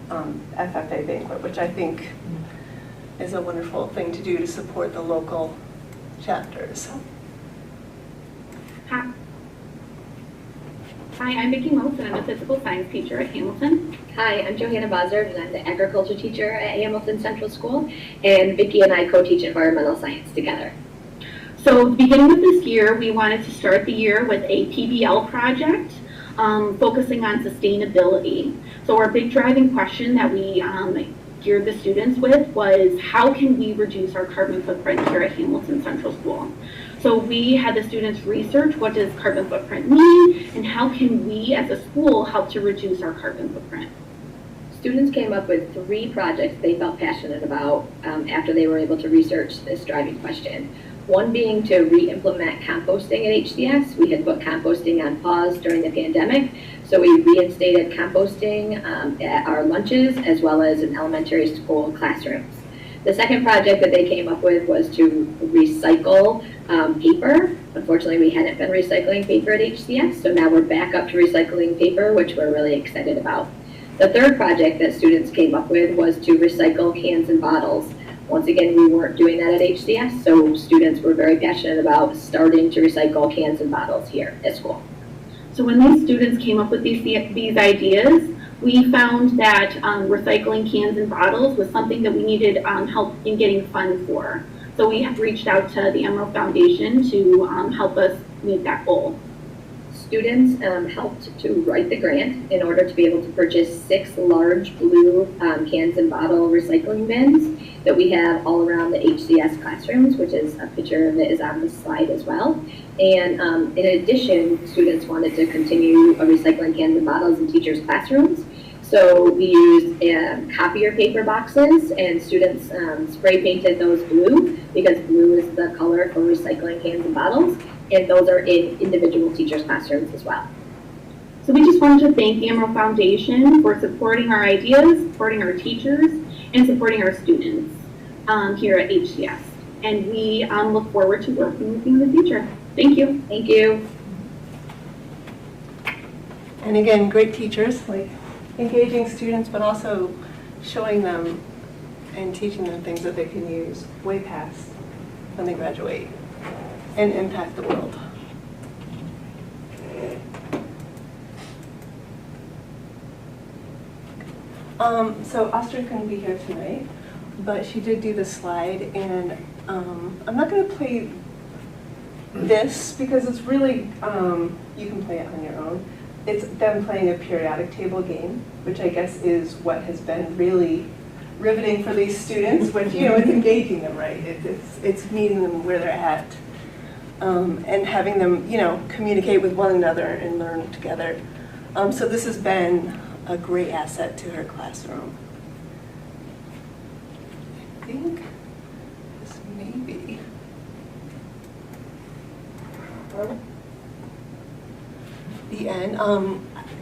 FFA banquet, which I think is a wonderful thing to do to support the local chapters. Hi, I'm Vicki Motes, and I'm a physical science teacher at Hamilton. Hi, I'm Johanna Bazard, and I'm the agriculture teacher at Hamilton Central School, and Vicki and I co-teach environmental science together. So at the beginning of this year, we wanted to start the year with a PBL project focusing on sustainability. So our big driving question that we geared the students with was, how can we reduce our carbon footprint here at Hamilton Central School? So we had the students research, what does carbon footprint mean, and how can we as a school help to reduce our carbon footprint? Students came up with 3 projects they felt passionate about after they were able to research this driving question. One being to re-implement composting at HCS. We had put composting on pause during the pandemic, so we reinstated composting at our lunches as well as in elementary school classrooms. The second project that they came up with was to recycle paper. Unfortunately, we hadn't been recycling paper at HCS, so now we're back up to recycling paper, which we're really excited about. The third project that students came up with was to recycle cans and bottles. Once again, we weren't doing that at HCS, so students were very passionate about starting to recycle cans and bottles here at school. So when these students came up with these ideas, we found that recycling cans and bottles was something that we needed help in getting funds for. So we have reached out to the Emerald Foundation to help us meet that goal. Students helped to write the grant in order to be able to purchase 6 large blue cans and bottle recycling bins that we have all around the HCS classrooms, which is a picture of it is on the slide as well. And in addition, students wanted to continue recycling cans and bottles in teachers' classrooms. So we used copier paper boxes, and students spray painted those blue because blue is the color for recycling cans and bottles. and those are in individual teachers' classrooms as well. So we just wanted to thank the Emerald Foundation for supporting our ideas, supporting our teachers, and supporting our students here at HCS. And we look forward to working with you in the future. Thank you. Thank you. And again, great teachers, like engaging students, but also showing them and teaching them things that they can use way past when they graduate and impact the world. So Astrid couldn't be here tonight, but she did do the slide, and I'm not going to play this because it's really, you can play it on your own. It's them playing a periodic table game, which I guess is what has been really riveting for these students, which, you know, it's engaging them, right? It's meeting them where they're at, and having them, you know, communicate with one another and learn together. So this has been a great asset to her classroom. I think this may be the end.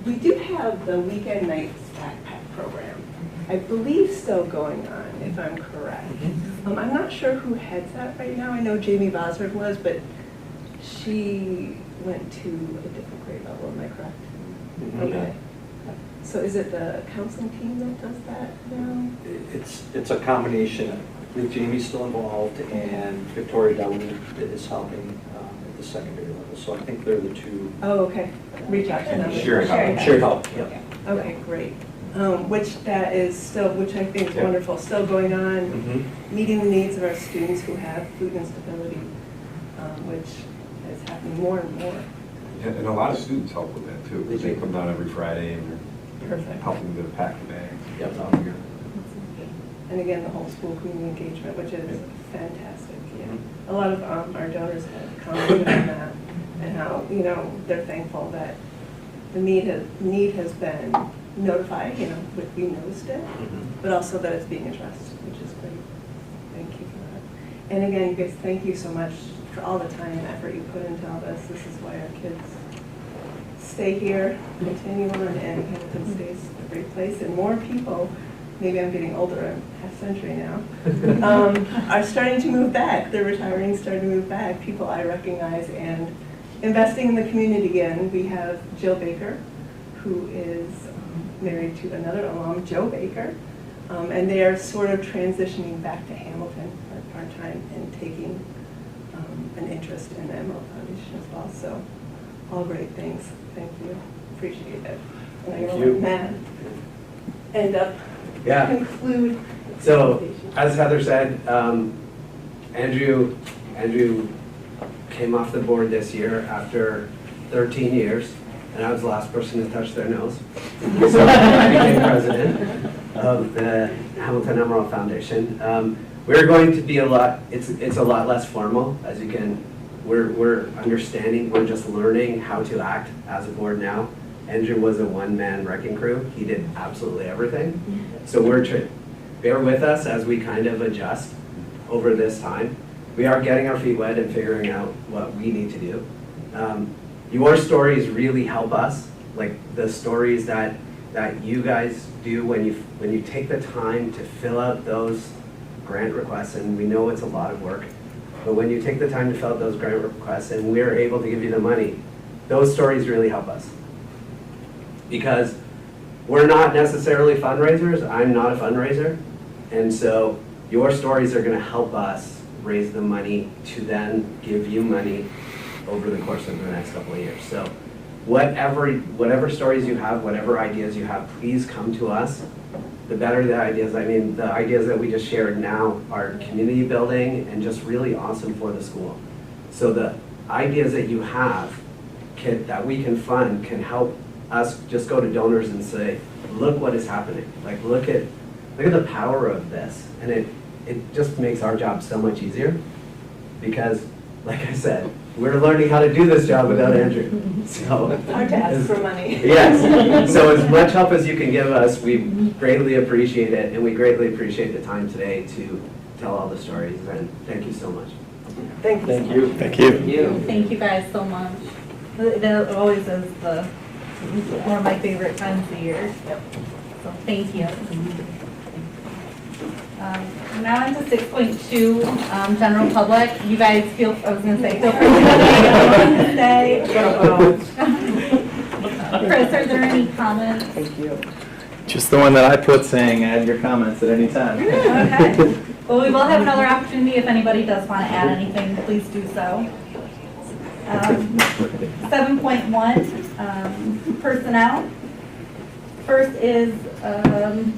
We do have the weekend nights backpack program, I believe still going on, if I'm correct. I'm not sure who heads that right now. I know Jamie Bosworth was, but she went to a different grade level, am I correct? Mm-hmm. Okay. So is it the counseling team that does that now? It's a combination. I believe Jamie's still involved, and Victoria Dowling is helping at the secondary level. So I think they're the two. Oh, okay. Reach out to them. Shared help. Yep. Okay, great. Which that is still, which I think is wonderful, still going on, meeting the needs of our students who have food instability, which is happening more and more. Yeah, and a lot of students help with that too. They come down every Friday and they're helping them pack the bags. Yep. And again, the whole school community engagement, which is fantastic. Yeah. A lot of our donors have commented on that and how, you know, they're thankful that the need has been notified, you know, we noticed it, but also that it's being addressed, which is great. Thank you for that. And again, you guys, thank you so much for all the time and effort you put into all this. This is why our kids stay here, continue on, and Hamilton stays a great place. And more people, maybe I'm getting older, I'm half century now, are starting to move back. They're retiring, starting to move back. People I recognize and investing in the community again. We have Jill Baker, who is married to another alum, Joe Baker, and they are sort of transitioning back to Hamilton part-time and taking an interest in the Emerald Foundation as well. So all great things. Thank you. Appreciate it. And I will let Matt end up, conclude. So as Heather said, Andrew came off the board this year after 13 years, and I was the last person to touch their nose. So I became president of the Hamilton Emerald Foundation. We're going to be it's a lot less formal, as you can, we're understanding, we're just learning how to act as a board now. Andrew was a one-man wrecking crew. He did absolutely everything. So bear with us as we kind of adjust over this time. We are getting our feet wet and figuring out what we need to do. Your stories really help us, like the stories that you guys do when you take the time to fill out those grant requests, and we know it's a lot of work, but when you take the time to fill out those grant requests and we're able to give you the money, those stories really help us. Because we're not necessarily fundraisers, I'm not a fundraiser, and so your stories are gonna help us raise the money to then give you money over the course of the next couple of years. So whatever stories you have, whatever ideas you have, please come to us. The better the ideas, I mean, the ideas that we just shared now are community building and just really awesome for the school. So the ideas that you have that we can fund can help us just go to donors and say, look what is happening. Like look at the power of this. And it just makes our job so much easier because, like I said, we're learning how to do this job without Andrew. So hard to ask for money. Yes. So as much help as you can give us, we greatly appreciate it, and we greatly appreciate the time today to tell all the stories. And thank you so much. Thank you. Thank you. Thank you. Thank you guys so much. It always is one of my favorite times of the year. So thank you. Now into 6.2, general public. You guys feel free to stay. Chris, are there any comments? Thank you. Just the one that I put saying add your comments at any time. Okay. Well, we will have another opportunity if anybody does want to add anything, please do so. 7.1, personnel. First is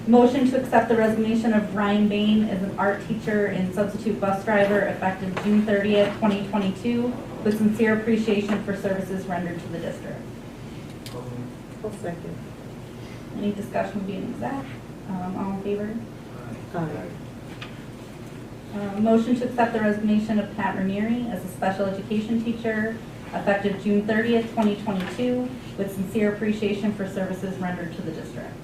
motion to accept the resignation of Ryan Bain as an art teacher and substitute bus driver effective June 30th, 2022, with sincere appreciation for services rendered to the district. I'll second. Any discussion would be an exact. All in favor? Aye. Motion to accept the resignation of Pat Ranieri as a special education teacher effective June 30th, 2022, with sincere appreciation for services rendered to the district.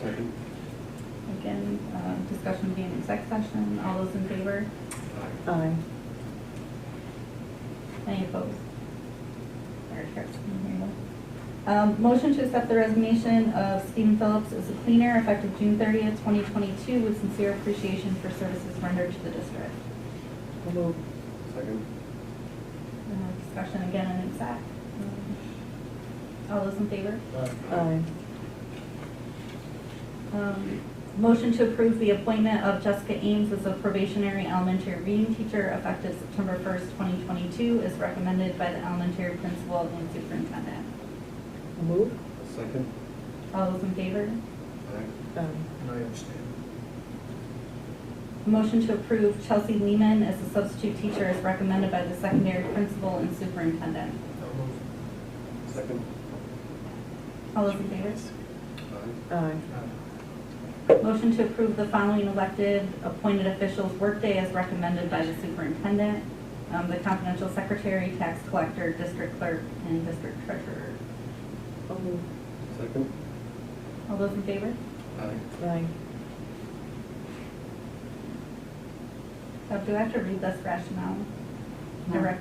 Second. Again, discussion would be an exec session. All those in favor? Aye. Any opposed? Motion to accept the resignation of Stephen Phillips as a cleaner effective June 30th, 2022, with sincere appreciation for services rendered to the district. Second. Discussion again and exact. All those in favor? Aye. Motion to approve the appointment of Jessica Ames as a probationary elementary reading teacher effective September 1st, 2022, as recommended by the elementary principal and superintendent. Move. Second. All those in favor? Aye. I understand. Motion to approve Chelsea Lehman as a substitute teacher as recommended by the secondary principal and superintendent. Second. All those in favor? Aye. Motion to approve the following elected appointed officials' workday as recommended by the superintendent, the confidential secretary, tax collector, district clerk, and district treasurer. Second. All those in favor? Aye. Do I have to read this rationale? Okay.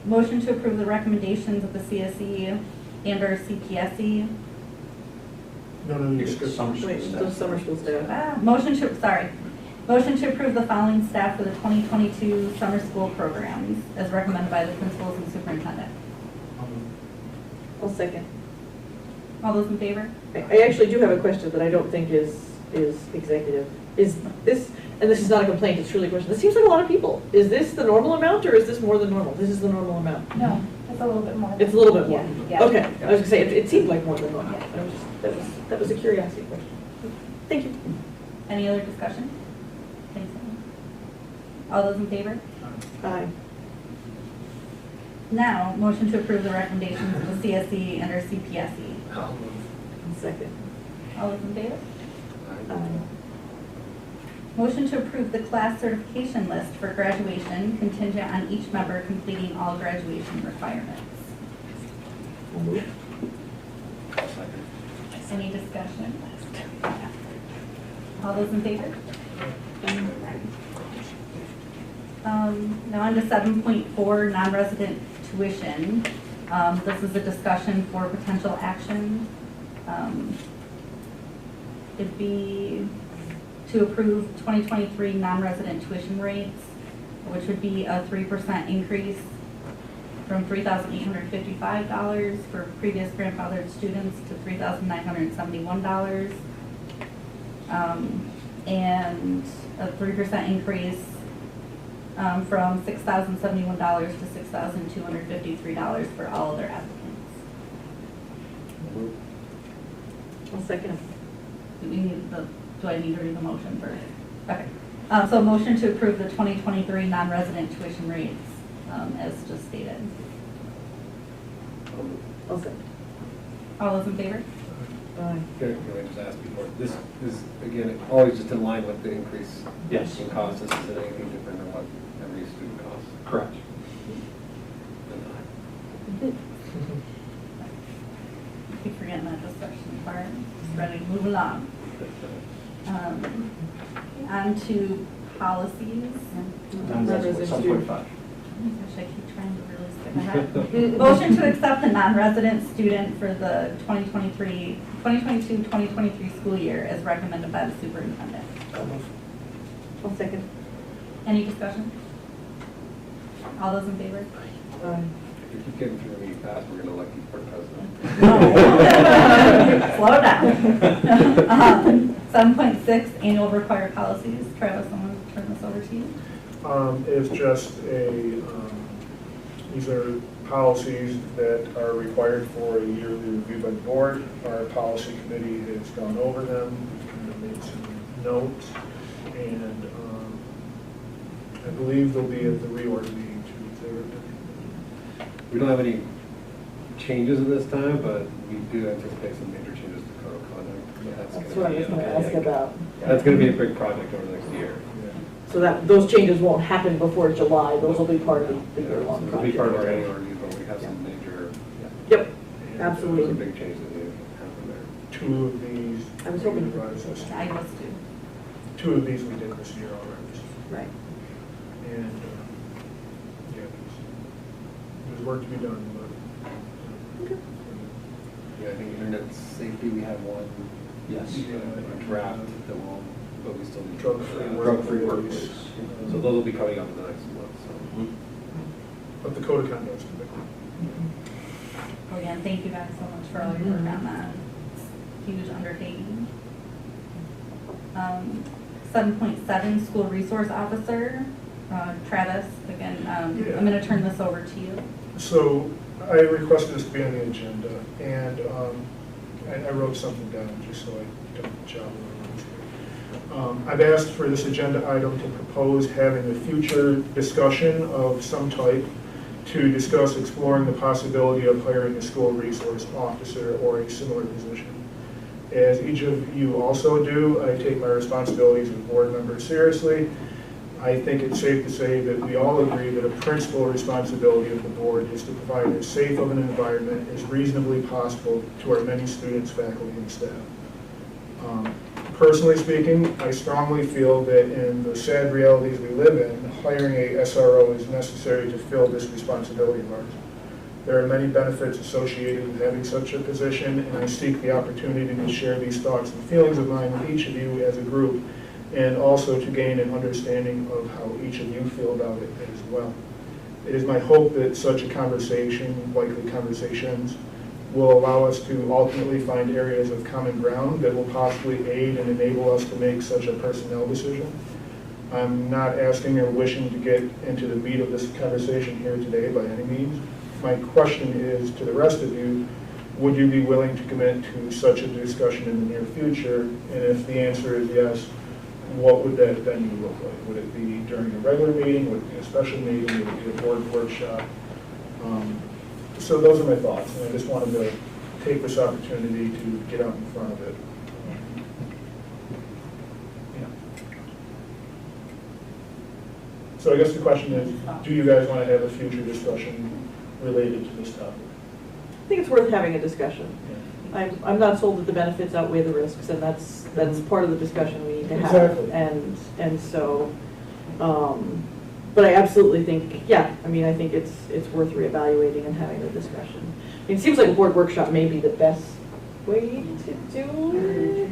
Motion to approve the recommendations of the CSE and or CPSE. No, summer school Wait, those summer school staff. Motion to approve the following staff for the 2022 summer school programs as recommended by the principals and superintendent. I'll second. All those in favor? I actually do have a question that I don't think is executive. Is this, and this is not a complaint, it's truly a question. This seems like a lot of people. Is this the normal amount or is this more than normal? This is the normal amount. No, it's a little bit more. It's a little bit more. Yeah. Okay, I was gonna say, it seemed like more than normal. Yeah. I was just, that was a curiosity question. Thank you. Any other discussion? Thanks. All those in favor? Aye. Now, motion to approve the recommendations of the CSE and our CPSE. Second. All those in favor? Aye. Motion to approve the class certification list for graduation contingent on each member completing all graduation requirements. Any discussion? All those in favor? Now on to 7.4, non-resident tuition. This is a discussion for potential action. It'd be to approve 2023 non-resident tuition rates, which would be a 3% increase from $3,855 for previous grandfathered students to $3,971, and a 3% increase from $6,071 to $6,253 for all other applicants. I'll second. Do I need to read the motion first? Okay. So motion to approve the 2023 non-resident tuition rates as just stated. I'll second. All those in favor? Aye. Can I just ask before, this is, again, always just in line with the increase Yes. in cost. This isn't anything different than what every student costs. Correct. I keep forgetting that discussion part. Just ready to move along. On to policies. Some point five. Gosh, I keep trying to really skip ahead. Motion to accept the non-resident student for the 2022-2023 school year as recommended by the superintendent. I'll second. Any discussion? All those in favor? If you keep getting through me fast, we're gonna elect you for president. Slow down. 7.6, annual required policies. Travis, I'm going to turn this over to you. It's just these are policies that are required for a yearly review by the board. Our policy committee has gone over them, kind of made some notes, and I believe they'll be at the reorg meeting too. We don't have any changes at this time, but we do anticipate some major changes to code of conduct. That's what I was gonna ask about. That's gonna be a big project over the next year. So that, those changes won't happen before July, those will be part of the year-long It'll project. be part of our annual review, but we have some major, Yep, And absolutely. some big changes that need to happen there. Two of these. I was hoping- we revised this year. I was too. Two of these we did this year already. Right. And, yeah, there's work to be done, but. Yeah, I think internet safety, we have one. Yes. A draft that will, but we still need. Drug-free Drug-free workplace. workplace. So those will be coming up in the next month, so. But the code of conduct is the big one. Well, again, thank you guys so much for all your work on that. It's a huge undertaking. 7.7, school resource officer. Travis, again, I'm going to turn this over to you. So I requested this to be on the agenda, and I wrote something down just so I don't jot it. I've asked for this agenda item to propose having a future discussion of some type to discuss exploring the possibility of hiring a school resource officer or a similar position. As each of you also do, I take my responsibilities as a board member seriously. I think it's safe to say that we all agree that a principal responsibility of the board is to provide as safe of an environment as reasonably possible to our many students, faculty, and staff. Personally speaking, I strongly feel that in the sad realities we live in, hiring a SRO is necessary to fill this responsibility of ours. There are many benefits associated with having such a position, and I seek the opportunity to share these thoughts and feelings of mine with each of you as a group, and also to gain an understanding of how each of you feel about it as well. It is my hope that such a conversation, likely conversations, will allow us to ultimately find areas of common ground that will possibly aid and enable us to make such a personnel decision. I'm not asking or wishing to get into the meat of this conversation here today by any means. My question is to the rest of you, would you be willing to commit to such a discussion in the near future? And if the answer is yes, what would that venue look like? Would it be during a regular meeting? Would it be a special meeting? Would it be a board workshop? So those are my thoughts, and I just wanted to take this opportunity to get out in front of it. Yeah. So I guess the question is, do you guys want to have a future discussion related to this topic? I think it's worth having a discussion. I'm not sold that the benefits outweigh the risks, and that's part of the discussion we need to have. Exactly. And so, but I absolutely think, yeah, I mean, I think it's worth reevaluating and having the discussion. I mean, it seems like a board workshop may be the best way to do it.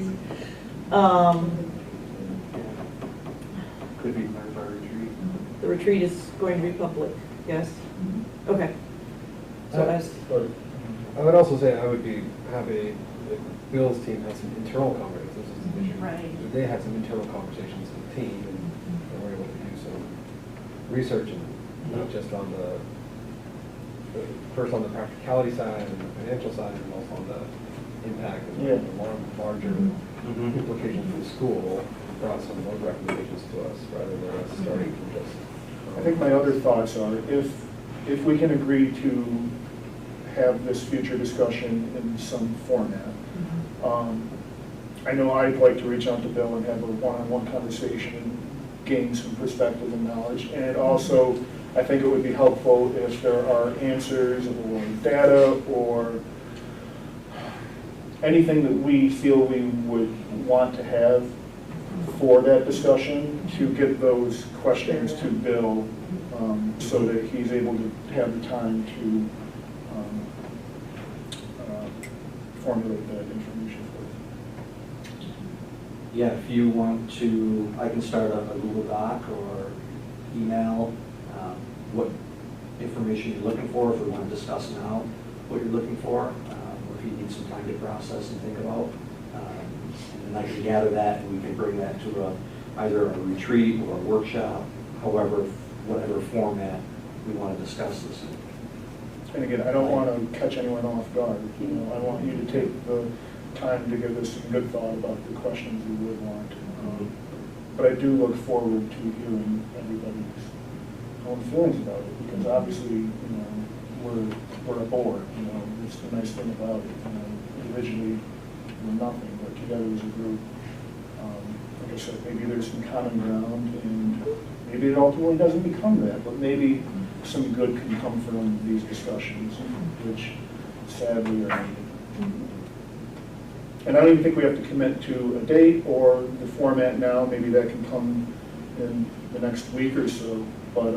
Could be part of our retreat. The retreat is going to be public, yes? Okay. So as, I would also say I would have Bill's team have some internal conversations. This is an issue. Right. They had some internal conversations with the team, and were able to do some research, and not just on the first on the practicality side and the financial side, and also on the impact and the larger implications for the school. Brought some of those recommendations to us rather than us starting from just. I think my other thoughts are, if we can agree to have this future discussion in some format, I know I'd like to reach out to Bill and have a one-on-one conversation and gain some perspective and knowledge. And also, I think it would be helpful if there are answers or data or anything that we feel we would want to have for that discussion to get those questions to Bill so that he's able to have the time to formulate that information for us. Yeah, if you want to, I can start a Google Doc or email what information you're looking for, if we want to discuss now what you're looking for, or if you need some time to process and think about. And then I can gather that and we can bring that to either a retreat or a workshop, however, whatever format we want to discuss this in. And again, I don't want to catch anyone off guard. You know, I want you to take the time to give us some good thought about the questions you would want. But I do look forward to hearing everybody's own feelings about it, because obviously, you know, we're a board. You know, it's the nice thing about it. You know, individually, we're nothing, but together as a group, like I said, maybe there's some common ground, and maybe it ultimately doesn't become that, but maybe some good can come from these discussions, which sadly are needed. And I don't even think we have to commit to a date or the format now. Maybe that can come in the next week or so. But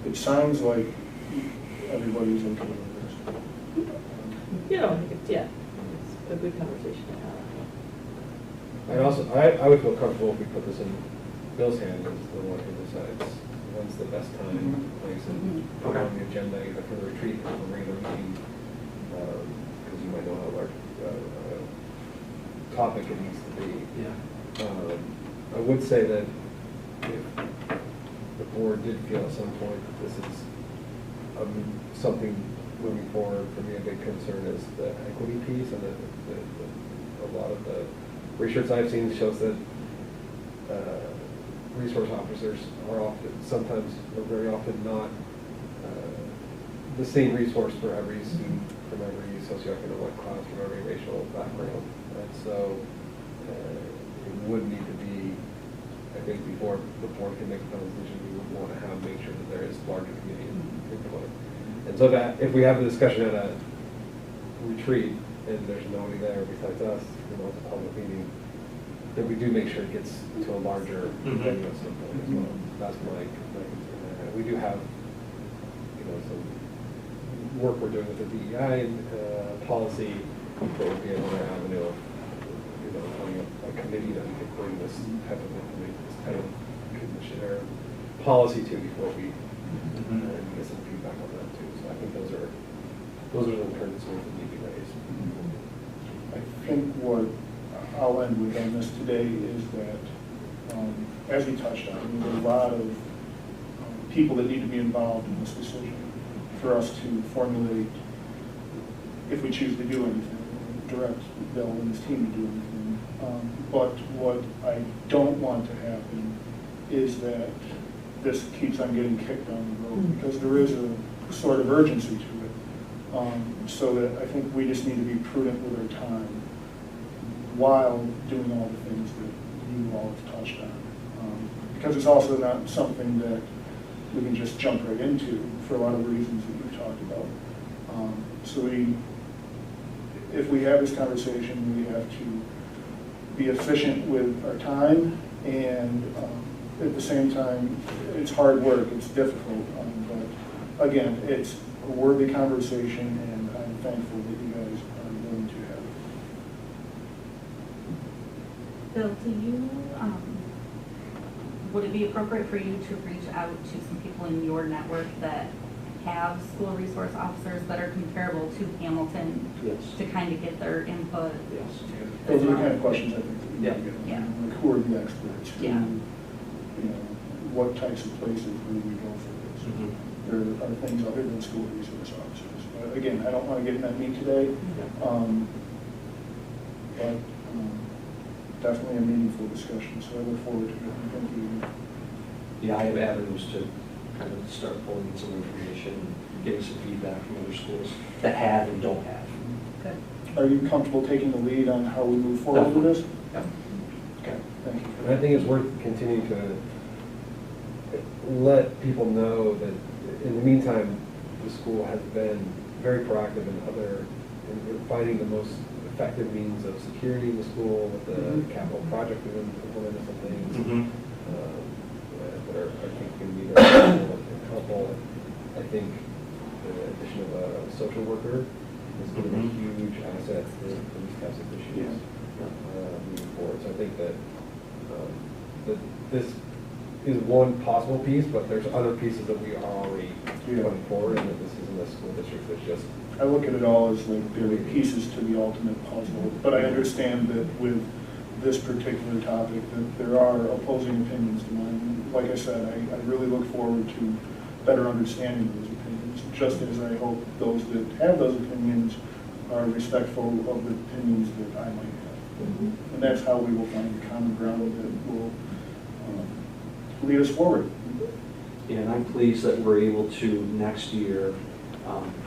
it sounds like everybody's okay with this. You know, it's a good conversation to have. And also, I would feel comfortable if we put this in Bill's hands as the one who decides when's the best time, place, and put it on the agenda either for the retreat or the regular meeting, because you might know how large topic it needs to be. Yeah. I would say that if the board did feel at some point that this is something moving forward, for me a big concern is the equity piece, and a lot of the research I've seen shows that resource officers are often, sometimes or very often not the same resource for every student from every socioeconomic class, from every racial background. And so it would need to be, I think, before the board can make a decision, we would want to make sure that there is larger community input. And so that if we have a discussion at a retreat and there's nobody there besides us, you know, it's a public meeting, that we do make sure it gets to a larger venue at some point as well. That's my concern. We do have, you know, some work we're doing with the DEI and policy, but would be another avenue of, you know, having a committee that we could bring this type of information, this type of commission or policy to before we get some feedback on that too. So I think those are the concerns that need to be raised. I think what I'll end with on this today is that, as we touched on, there are a lot of people that need to be involved in this decision for us to formulate, if we choose to do anything, direct Bill and his team to do anything. But what I don't want to happen is that this keeps on getting kicked down the road, because there is a sort of urgency to it. So that I think we just need to be prudent with our time while doing all the things that you all have touched on. Because it's also not something that we can just jump right into for a lot of reasons that you've talked about. So if we have this conversation, we have to be efficient with our time, and at the same time, it's hard work, it's difficult. But again, it's a worthy conversation, and I'm thankful that you guys are willing to have it. Bill, do you, would it be appropriate for you to reach out to some people in your network that have school resource officers that are comparable to Hamilton? Yes. To kind of get their input? Yes. Those are the kind of questions I think that we Yeah. need to get. Yeah. Like, who are the experts? Who, Yeah. you know, what types of places would we go for this? There are things other than school resource officers. But again, I don't want to get in that meat today. But definitely a meaningful discussion, so I look forward to it. Thank you. Yeah, I have avenues to kind of start pulling in some information, getting some feedback from other schools that have and don't have. Good. Are you comfortable taking the lead on how we move forward with this? Yeah. Okay, thank you. And I think it's worth continuing to let people know that in the meantime, the school has been very proactive in finding the most effective means of security in the school with the capital project we've implemented some things Mhm. that I think can be very helpful. I think the addition of a social worker is going to be a huge asset for these types of issues moving forward. So I think that this is one possible piece, but there's other pieces that we are already putting forward, and that this isn't a school district that's just. I look at it all as like there are pieces to the ultimate puzzle, but I understand that with this particular topic that there are opposing opinions to mine. Like I said, I really look forward to better understanding those opinions, just as I hope those that have those opinions are respectful of the opinions that I might have. And that's how we will find a common ground that will lead us forward. And I'm pleased that we're able to, next year,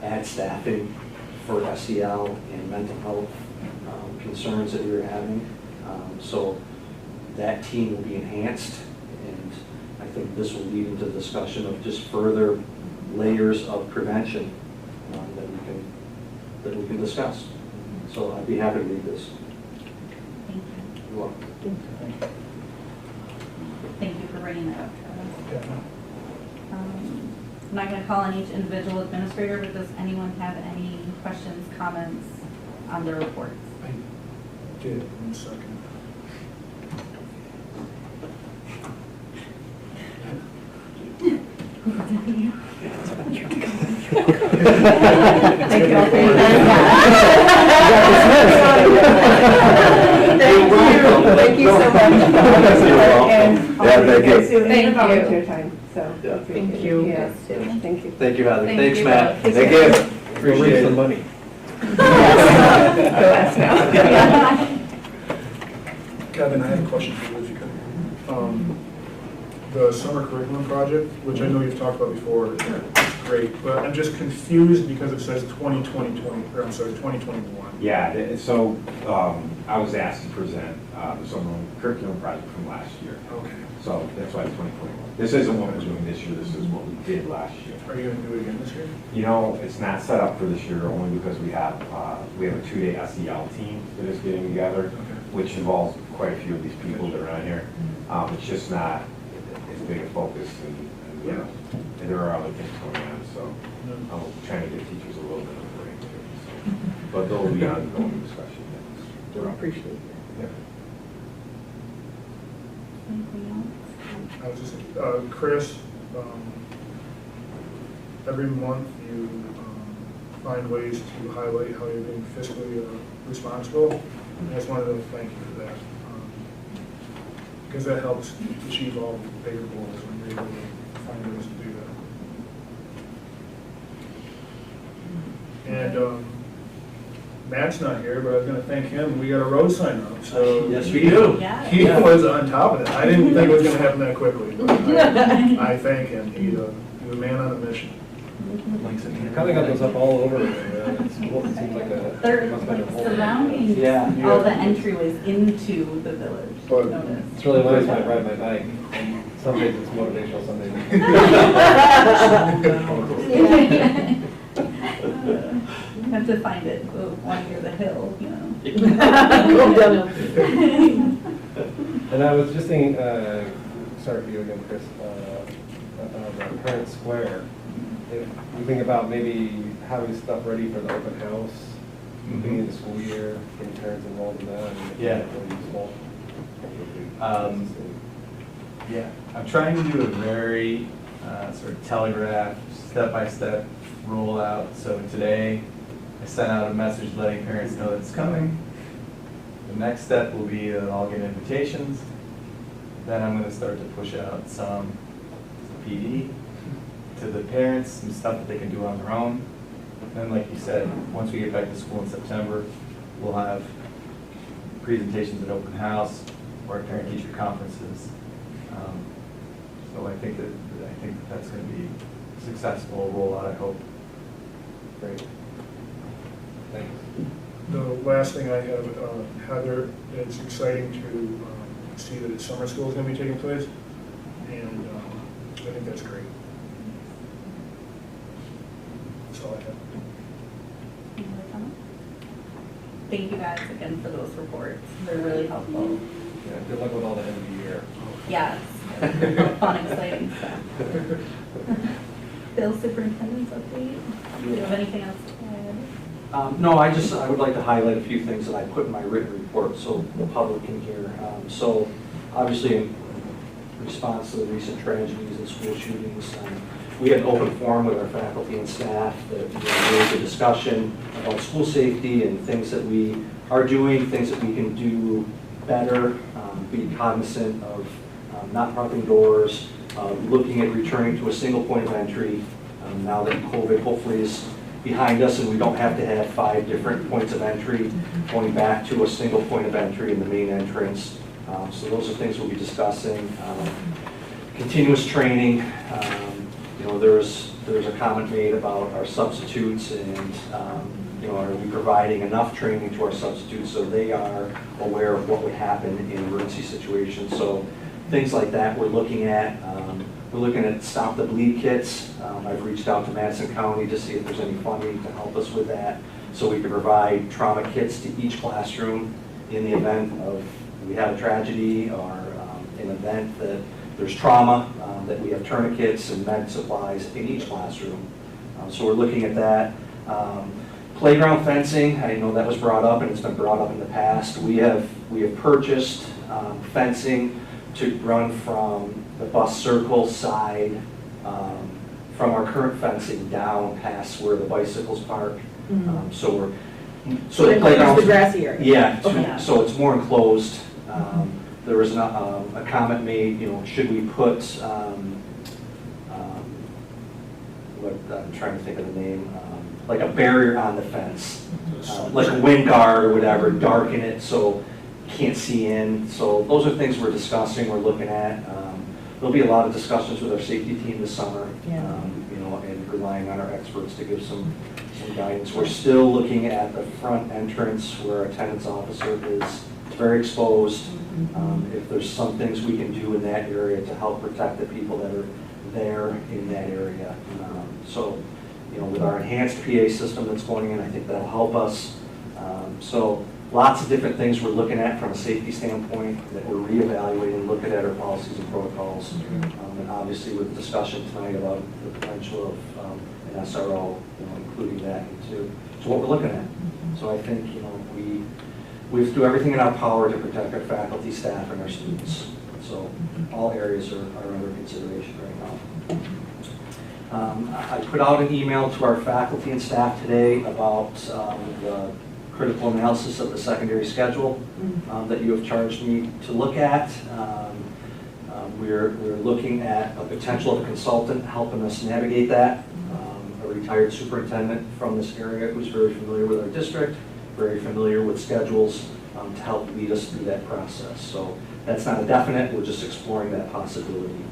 add staffing for SEL and mental health concerns that we're having. So that team will be enhanced, and I think this will lead into the discussion of just further layers of prevention that we can discuss. So I'd be happy to read this. Thank you. You're welcome. Thank you for bringing that up, Travis. I'm not going to call on each individual administrator, but does anyone have any questions, comments on the reports? I did, 1 second. Thank you all for your Thank you so much. Thank you. Thank you. Time, so. Thank you. Yes, thank you. Thank you, Heather. Thank Thanks, you Matt. both. Thank you. Appreciate the it. money. Kevin, I have a question for you if you could. The summer curriculum project, which I know you've talked about before, is great, but I'm just confused because it says 2021. Yeah, so I was asked to present the summer curriculum project from last year. Okay. So that's why it's 2021. This isn't what we're doing this year, this is what we did last year. Are you going to do it again this year? You know, it's not set up for this year only because we have a 2-day SEL team that is getting together, which involves quite a few of these people that are on here. It's just not as big a focus, and there are other things going on, so I'm trying to give teachers a little bit of a break too. So. But there will be ongoing discussion. I appreciate it. Yeah. Anything else? I was just, Chris, every month you find ways to highlight how you're being fiscally responsible. And I just wanted to thank you for that. Because that helps achieve all the bigger goals when you're able to find ways to do that. And Matt's not here, but I was going to thank him. We got a road sign up, so Yes, we do. He was on top of it. I didn't think it was going to happen that quickly, but I thank him. He's a man on a mission. Kind of got those up all over. It seems like a. They're must have been a whole- surrounding all the entryways into the village. Notice. It's really nice when I ride my bike. Some days it's motivational, some days You have to find it one near the hill, you know. Go down. And I was just thinking, sorry for you again, Chris, the parent square. If you think about maybe having stuff ready for the open house, beginning of the school year, getting parents involved in that. Yeah. Really useful. Yeah, I'm trying to do a very sort of telegraph, step-by-step rollout. So today, I sent out a message letting parents know that it's coming. The next step will be that I'll get invitations. Then I'm going to start to push out some PD to the parents, some stuff that they can do on their own. Then, like you said, once we get back to school in September, we'll have presentations at open house or at parent-teacher conferences. So I think that's going to be a successful rollout, I hope. Great. Thanks. The last thing I have, Heather, it's exciting to see that summer school is going to be taking place, and I think that's great. That's all I have. Any other comments? Thank you guys again for those reports. They're really helpful. Yeah, Good luck with all the end of the year. Yes. Fun, exciting stuff. Bill, Superintendent's update. Do you have anything else to add? No, I would like to highlight a few things that I put in my written report so the public can hear. So obviously in response to the recent tragedies and school shootings, we had an open forum with our faculty and staff that raised a discussion about school safety and things that we are doing, things that we can do better, being cognizant of not locking doors, looking at returning to a single point of entry now that COVID hopefully is behind us and we don't have to have 5 different points of entry, going back to a single point of entry in the main entrance. So those are things we'll be discussing. Continuous training. There's a comment made about our substitutes and are we providing enough training to our substitutes so they are aware of what would happen in emergency situations. So things like that we're looking at. We're looking at Stop the Bleed kits. I've reached out to Madison County to see if there's any funding to help us with that, so we can provide trauma kits to each classroom in the event of we have a tragedy or an event that there's trauma, that we have tourniquets and med supplies in each classroom. So we're looking at that. Playground fencing, I know that was brought up and it's been brought up in the past. We have purchased fencing to run from the bus circle side, from our current fencing down past where the bicycles park. So So it includes the grassy area? Yeah, Okay. so it's more enclosed. There was a comment made, should we put, I'm trying to think of the name, like a barrier on the fence, like a wind guard or whatever, darken it so you can't see in. So those are things we're discussing, we're looking at. There'll be a lot of discussions with our safety team this summer, and relying on our experts to give some guidance. We're still looking at the front entrance where our attendance officer is very exposed. If there's some things we can do in that area to help protect the people that are there in that area. So, with our enhanced PA system that's going in, I think that'll help us. So lots of different things we're looking at from a safety standpoint that we're reevaluating, looking at our policies and protocols. And obviously with the discussion tonight about the potential of an SRO, including that into what we're looking at. So I think, we have to do everything in our power to protect our faculty, staff, and our students. So all areas are under consideration right now. I put out an email to our faculty and staff today about the critical analysis of the secondary schedule that you have charged me to look at. We're looking at a potential of a consultant helping us navigate that, a retired superintendent from this area who's very familiar with our district, very familiar with schedules, to help lead us through that process. So that's not a definite, we're just exploring that possibility.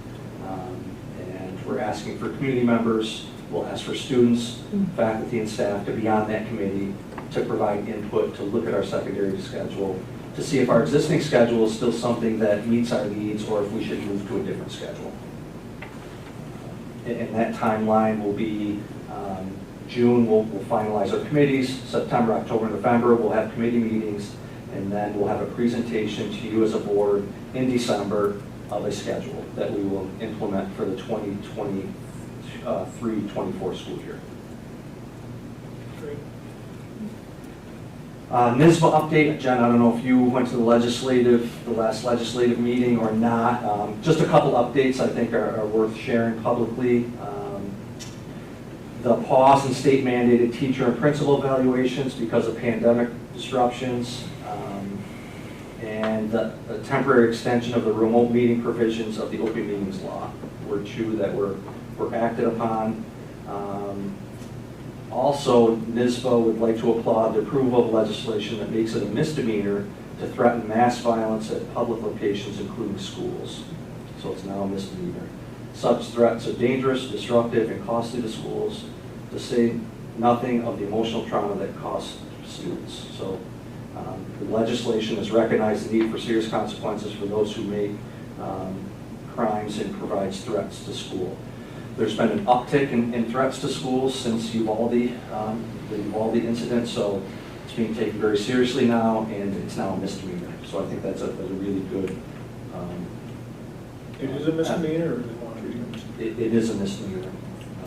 And we're asking for community members, we'll ask for students, faculty, and staff to be on that committee to provide input, to look at our secondary schedule, to see if our existing schedule is still something that meets our needs or if we should move to a different schedule. And that timeline will be June, we'll finalize our committees. September, October, November, we'll have committee meetings, and then we'll have a presentation to you as a board in December of a schedule that we will implement for the 2023-24 school year. Nisba update, Jen, I don't know if you went to the last legislative meeting or not. Just a couple updates I think are worth sharing publicly. The pause in state mandated teacher and principal evaluations because of pandemic disruptions, and the temporary extension of the remote meeting provisions of the open meetings law were two that were acted upon. Also, Nisba would like to applaud the approval of legislation that makes it a misdemeanor to threaten mass violence at public locations, including schools. So it's now a misdemeanor. Such threats are dangerous, disruptive, and costly to schools, to say nothing of the emotional trauma that costs students. So the legislation has recognized the need for serious consequences for those who make crimes and provides threats to school. There's been an uptick in threats to schools since the Uvalde incident, so it's being taken very seriously now, and it's now a misdemeanor. So I think that's a really good It is a misdemeanor, or is it not treating them? It is a misdemeanor.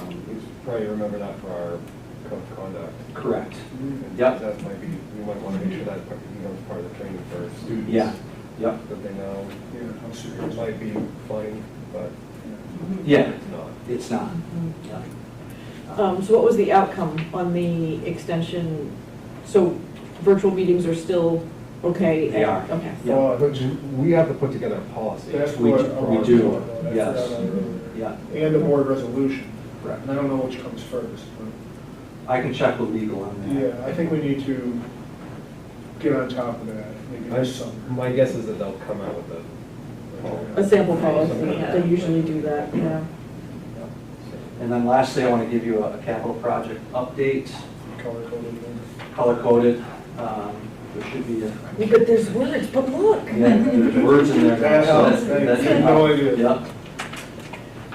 We should probably remember that for our code of conduct. Correct. And Yep. That might be, we might want to make sure that becomes part of the training for students. Yeah, yep. That they know. Yeah, how serious. It might be funny, but Yeah, it's not. it's not. Yeah. So what was the outcome on the extension? So virtual meetings are still okay? They are. Okay. Yeah. But we have to put together a policy. That's We what do- I we was do, talking about. I yes. forgot earlier. Yeah. And a board resolution. Correct. And I don't know which comes first, but. I can check with legal on that. Yeah, I think we need to get on top of that, maybe this summer. My guess is that they'll come out with A sample policy, Yeah. they usually do that, yeah. And then lastly, I want to give you a capital project update, Color coded. color-coded. There should be a, Yeah, but there's words, but look. yeah, there's words in there. That so helps, that- thanks. No idea. Yep.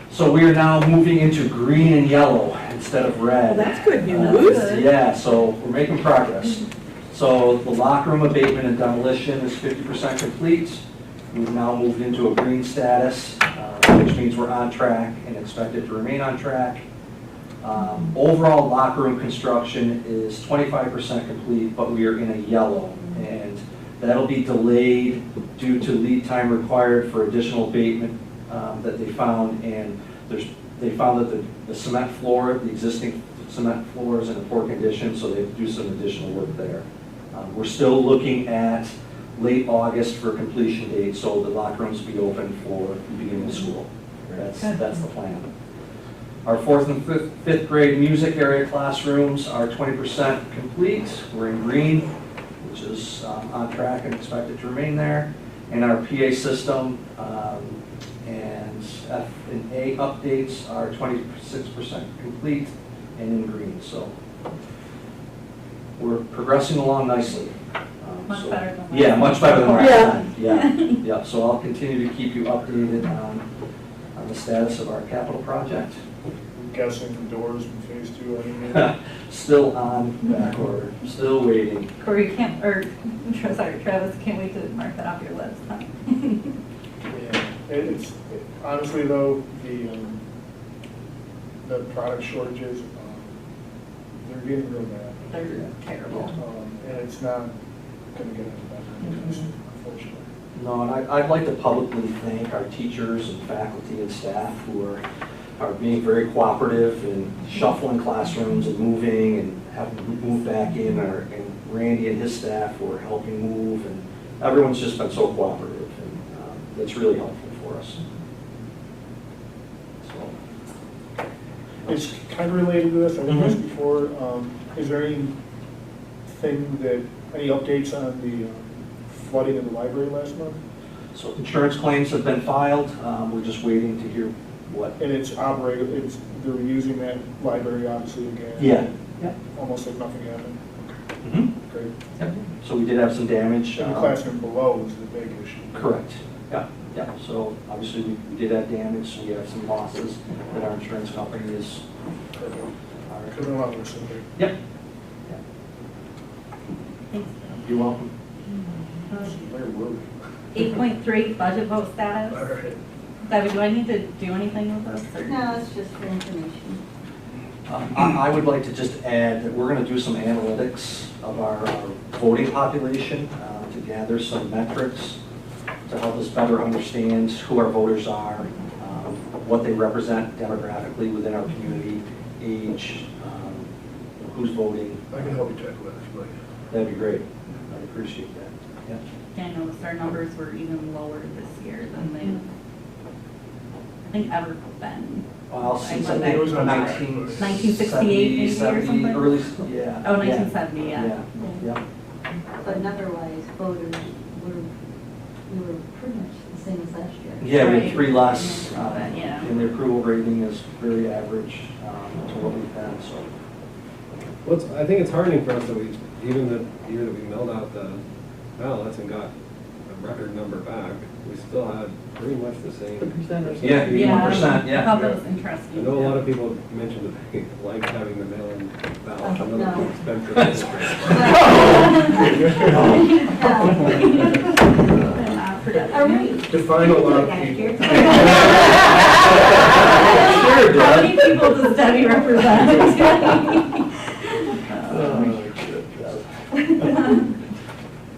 So we are now moving into green and yellow instead of red. Well, that's good news. Yeah, so we're making progress. So the locker room abatement and demolition is 50% complete. We've now moved into a green status, which means we're on track and expected to remain on track. Overall locker room construction is 25% complete, but we are in a yellow. And that'll be delayed due to lead time required for additional abatement that they found. And they found that the cement floor, the existing cement floor is in a poor condition, so they have to do some additional work there. We're still looking at late August for completion date, so the locker rooms will be open for the beginning of school. That's the plan. Our 4th and 5th grade music area classrooms are 20% complete. We're in green, which is on track and expected to remain there. And our PA system and F and A updates are 26% complete and in green. So we're progressing along nicely. Much better than last Yeah, time. much better than last Yeah. time. Yeah, yeah. So I'll continue to keep you updated on the status of our capital project. I'm guessing doors in phase 2, I mean. Still on back order, still waiting. Corey, sorry, Travis, can't wait to mark that off your list, huh? It's, honestly though, the product shortages, they're getting real bad. They're terrible. And it's not gonna get any better, unfortunately. No, and I'd like to publicly thank our teachers and faculty and staff who are being very cooperative and shuffling classrooms and moving and having moved back in, and Randy and his staff were helping move, and everyone's just been so cooperative, and it's really helpful for us. So. It's kind of related to this, I think this before, is there any updates on the flooding in the library last month? So insurance claims have been filed, we're just waiting to hear what. And it's operated, they're using that library obviously again? Yeah. Yeah. Almost like nothing happened? Mm-hmm. Great. Yep. So we did have some damage. And the classroom below was the big issue? Correct. Yeah, yeah. So obviously we did have damage, we have some losses that our insurance company is. Perfect. Could have been a lot worse than Yep. Yep. Thanks. You're welcome. Where were we? 8.3, budget vote status. All right. Debbie, do I need to do anything with this? Or? No, it's just for information. I would like to just add that we're going to do some analytics of our voting population to gather some metrics to help us better understand who our voters are, what they represent demographically within our community, age, who's voting. I can help you tackle that if you like. That'd be great. I'd appreciate that. Yeah. Yeah, I noticed our numbers were even lower this year than they, I think, ever been. Well, since I went think it back was to 1968 maybe or something? early, yeah. Oh, 1970, Yeah. Yeah. But number-wise, voters, we were pretty much the same as last year. Yeah, we Right. had 3 less, Yeah. and the approval rating is very average to what we've had, so. Well, I think it's heartening for us that we, even the year that we mailed out the ballots and got a record number back, we still had pretty much the same. Percentage. Yeah, 81%, yeah. I thought that was I interesting. know a lot of people mentioned that they like having the mail-in ballot. I know No. it's expensive. They're not All right. Define a lot of people. How many people does Debbie represent?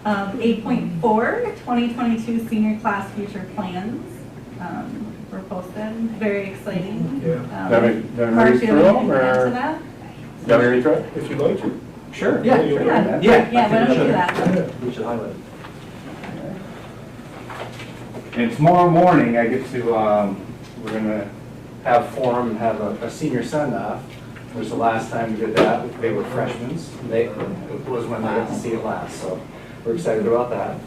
8.4, 2022 senior class future plans were posted. Very exciting. Yeah. Mark, do you have anything to add to that? Want me to read through it? If you'd like to. Sure. Yeah, sure. Yeah, why don't you do that? We should highlight it. And tomorrow morning, I get to, we're gonna have forum and have a senior send-off. It was the last time we did that. They were freshmen. It was when they got to see it last, so we're excited about that.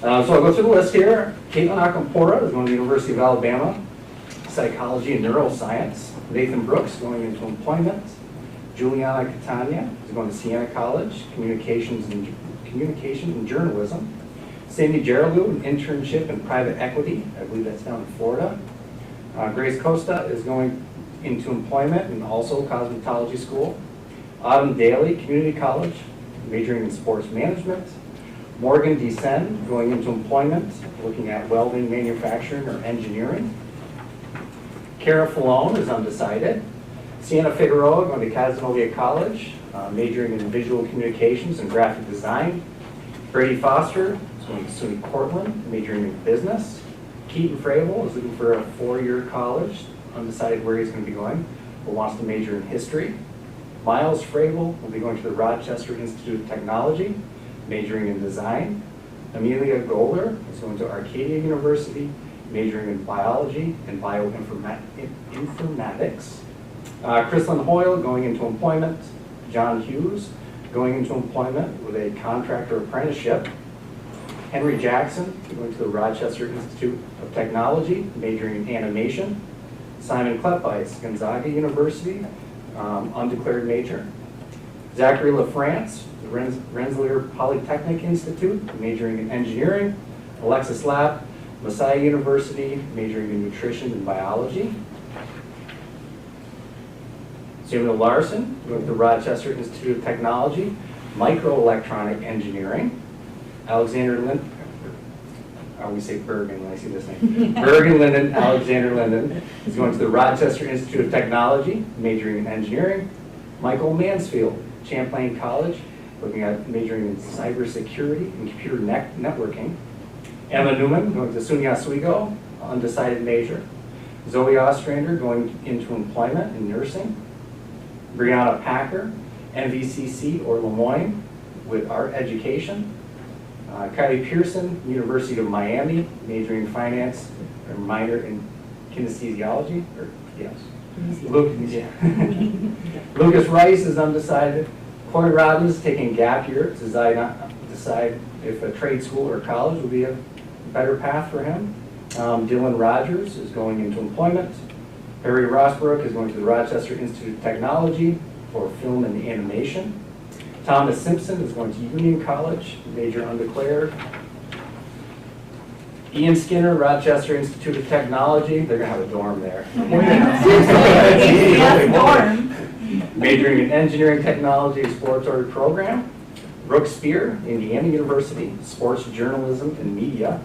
So I'll go through the list here. Caitlin Akampora is going to the University of Alabama, psychology and neuroscience. Nathan Brooks going into employment. Juliana Catania is going to Siena College, communications and journalism. Sandy Geralou, an internship in private equity. I believe that's down in Florida. Grace Costa is going into employment and also cosmetology school. Autumn Daly, community college, majoring in sports management. Morgan Descend going into employment, looking at welding, manufacturing, or engineering. Kara Falone is undecided. Sienna Figueroa going to Casanova College, majoring in visual communications and graphic design. Brady Foster is going to SUNY Cortland, majoring in business. Keaton Frable is looking for a 4-year college, undecided where he's going to be going, but wants to major in history. Miles Frable will be going to the Rochester Institute of Technology, majoring in design. Amelia Goller is going to Arcadia University, majoring in biology and bioinformatics. Chrislyn Hoyle going into employment. John Hughes going into employment with a contractor apprenticeship. Henry Jackson going to the Rochester Institute of Technology, majoring in animation. Simon Kleppeis, Gonzaga University, undeclared major. Zachary LaFrance, Rensselaer Polytechnic Institute, majoring in engineering. Alexis Lapp, Messiah University, majoring in nutrition and biology. Samuel Larson, going to the Rochester Institute of Technology, microelectronic engineering. Alexander Linden, I always say Bergen when I see this name. Bergen Linden, Alexander Linden, is going to the Rochester Institute of Technology, majoring in engineering. Michael Mansfield, Champlain College, looking at majoring in cybersecurity and computer networking. Emma Newman, going to SUNY Oswego, undecided major. Zoe Ostrander, going into employment in nursing. Brianna Packer, MVCC or Lemoyne, with art education. Kylie Pearson, University of Miami, majoring in finance, or minor in kinesiology, or yes. Lucas Rice is undecided. Corey Robbins taking a gap year to decide if a trade school or college would be a better path for him. Dylan Rogers is going into employment. Harry Rossbrook is going to the Rochester Institute of Technology for film and animation. Thomas Simpson is going to Union College, major undeclared. Ian Skinner, Rochester Institute of Technology, they're going to have a dorm there. Majoring in engineering, technology, exploratory program. Brooke Spear, Indiana University, sports journalism and media.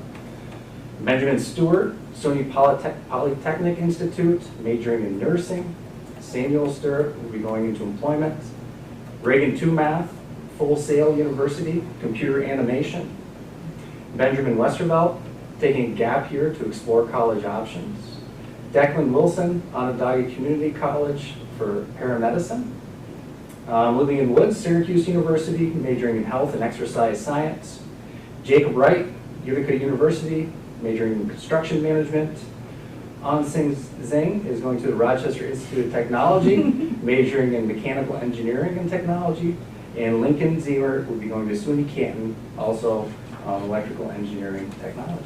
Benjamin Stewart, SUNY Polytechnic Institute, majoring in nursing. Samuel Stewart will be going into employment. Reagan Tumath, Full Sail University, computer animation. Benjamin Westervelt, taking a gap year to explore college options. Declan Wilson, Onondaga Community College for paramedicine. Lillian Woods, Syracuse University, majoring in health and exercise science. Jacob Wright, Utica University, majoring in construction management. Ansing Zhang is going to the Rochester Institute of Technology, majoring in mechanical engineering and technology. And Lincoln Zemer will be going to SUNY Canton, also electrical engineering technology.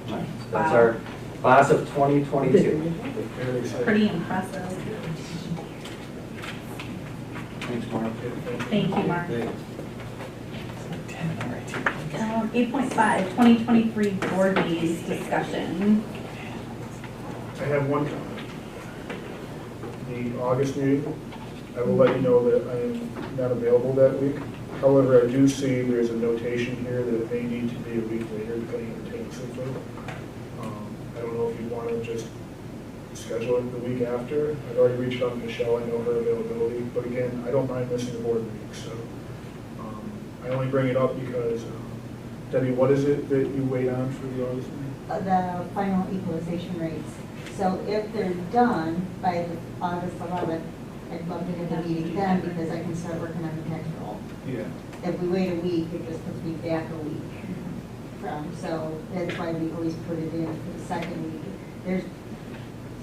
Right. That's our class of 2022. Pretty impressive. Thanks, Mark. Thank you, Mark. 8.5, 2023 board meetings discussion. I have one comment. The August meeting, I will let you know that I am not available that week. However, I do see there's a notation here that it may need to be a week later, depending on the so forth. I don't know if you want to just schedule it the week after. I've already reached out to Michelle, I know her availability, but again, I don't mind missing a board meeting, so. I only bring it up because, Debbie, what is it that you wait on for the August meeting? The final equalization rates. So if they're done by the August 11th, I'd love to have the meeting then because I can start working on the tax roll. Yeah. If we wait a week, it just puts me back a week from, so that's why we always put it in for the second week. There's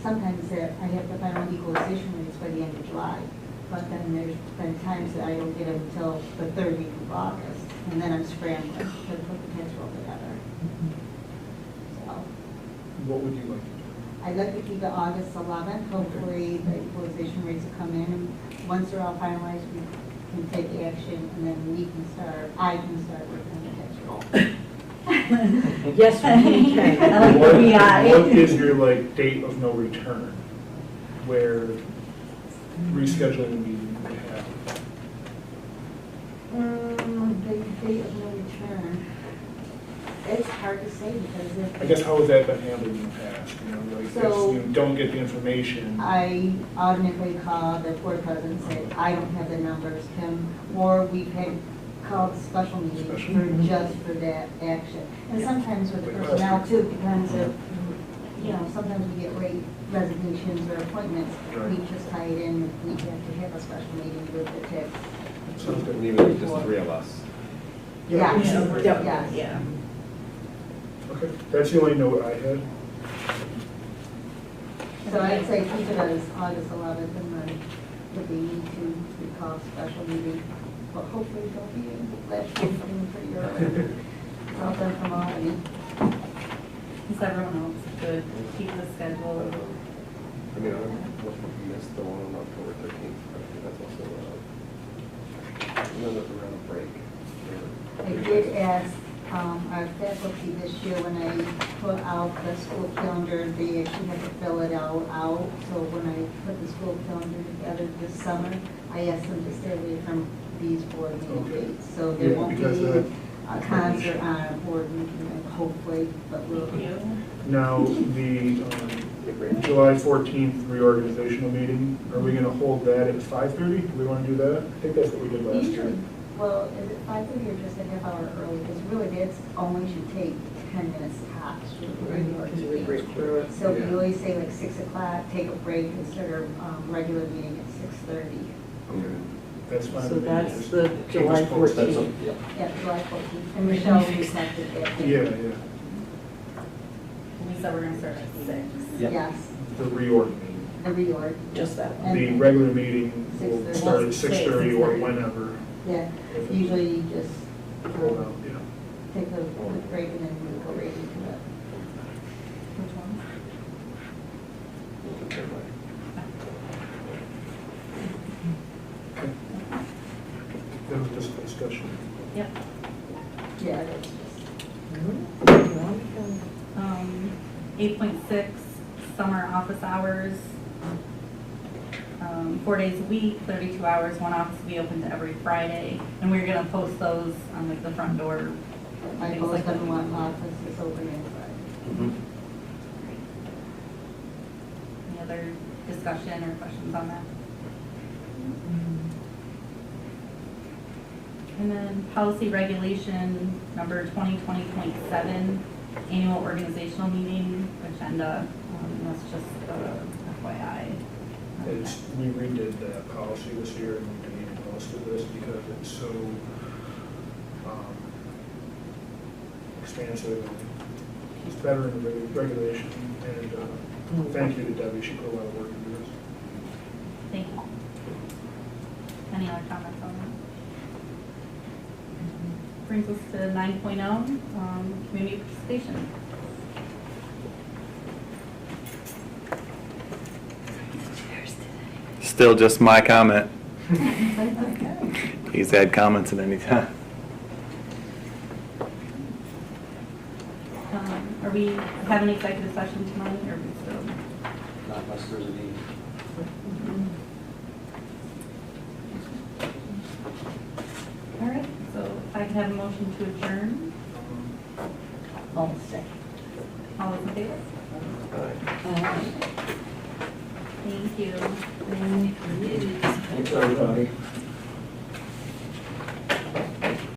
sometimes that I have the final equalization rates by the end of July, but then there's been times that I don't get them until the third week of August, and then I'm scrambling to put the tax roll together. So What would you like to do? I'd like to keep it August 11th. Hopefully, the equalization rates will come in, and once they're all finalized, we can take action, and then I can start working on the tax roll. Yes, we can. I like the VI. What is your date of no return? Where rescheduling the meeting would happen? The date of no return. It's hard to say because if. I guess how has that been handled in the past? So- If you don't get the information. I automatically call the board president and say, I don't have the numbers, or we've had called special meetings just for that action. And sometimes with the personnel too, depends if, sometimes we get late resignations or appointments. Right. We just tie it in, we have to have a special meeting with the tax. Sounds good. And even if just 3 of us. Yes, Yeah. yes. Yeah. Okay, that's the only note I had. So I'd say keep it as August 11th, and then if we need to, we call a special meeting. But hopefully there'll be a last meeting pretty early. It's all done from already. Is everyone else good? Keep the schedule. I mean, I missed the one on October 13th, but I think that's also, another around a break. I did ask our faculty this year when I put out the school calendar, they actually had to fill it out. So when I put the school calendar together this summer, I asked them to stay away from these board meeting dates. So there won't be a concert on a board meeting, hopefully, but we'll. Now, the July 14th reorganizational meeting, are we going to hold that at 5:30? Do we want to do that? I think that's what we did last year. Well, is it 5:30 or just a half hour early? Because really, that's only should take 10 minutes tops. So we always say 6 o'clock, take a break and start our regular meeting at 6:30. Okay. That's fine. So with me. that's Just the keep July us posted. 14th. Yeah, July 14th. And Michelle requested that. Yeah. We said we're gonna start at 6. Yes, The reorg meeting. the reorg. Just that one. The regular meeting will 6:30. start at 6:30 or whenever. Yeah, usually you just Hold out, yeah. take a quick break and then we go right into it. Which one? That was just a discussion. Yep. Yeah, that's just. 8.6, summer office hours. 4 days a week, 32 hours, one office will be open to every Friday. And we're gonna post those on the front door. I things post like that. on one office is open inside. Any other discussion or questions on that? And then policy regulation number 2020.7, annual organizational meeting agenda. That's just FYI. We redid that policy this year and we deleted most of this because it's so expansive and it's better in the regulation. And thank you to Debbie, she put a lot of work into this. Thank you. Any other comments on that? Brings us to 9.0, community participation. Still just my comment. He's had comments at any time. Are we having an executive session tonight, or are we still? Not unless there's a need. All right, so if I could have a motion to adjourn. I'll stay. All those in favor? Thank you. Thanks, everybody.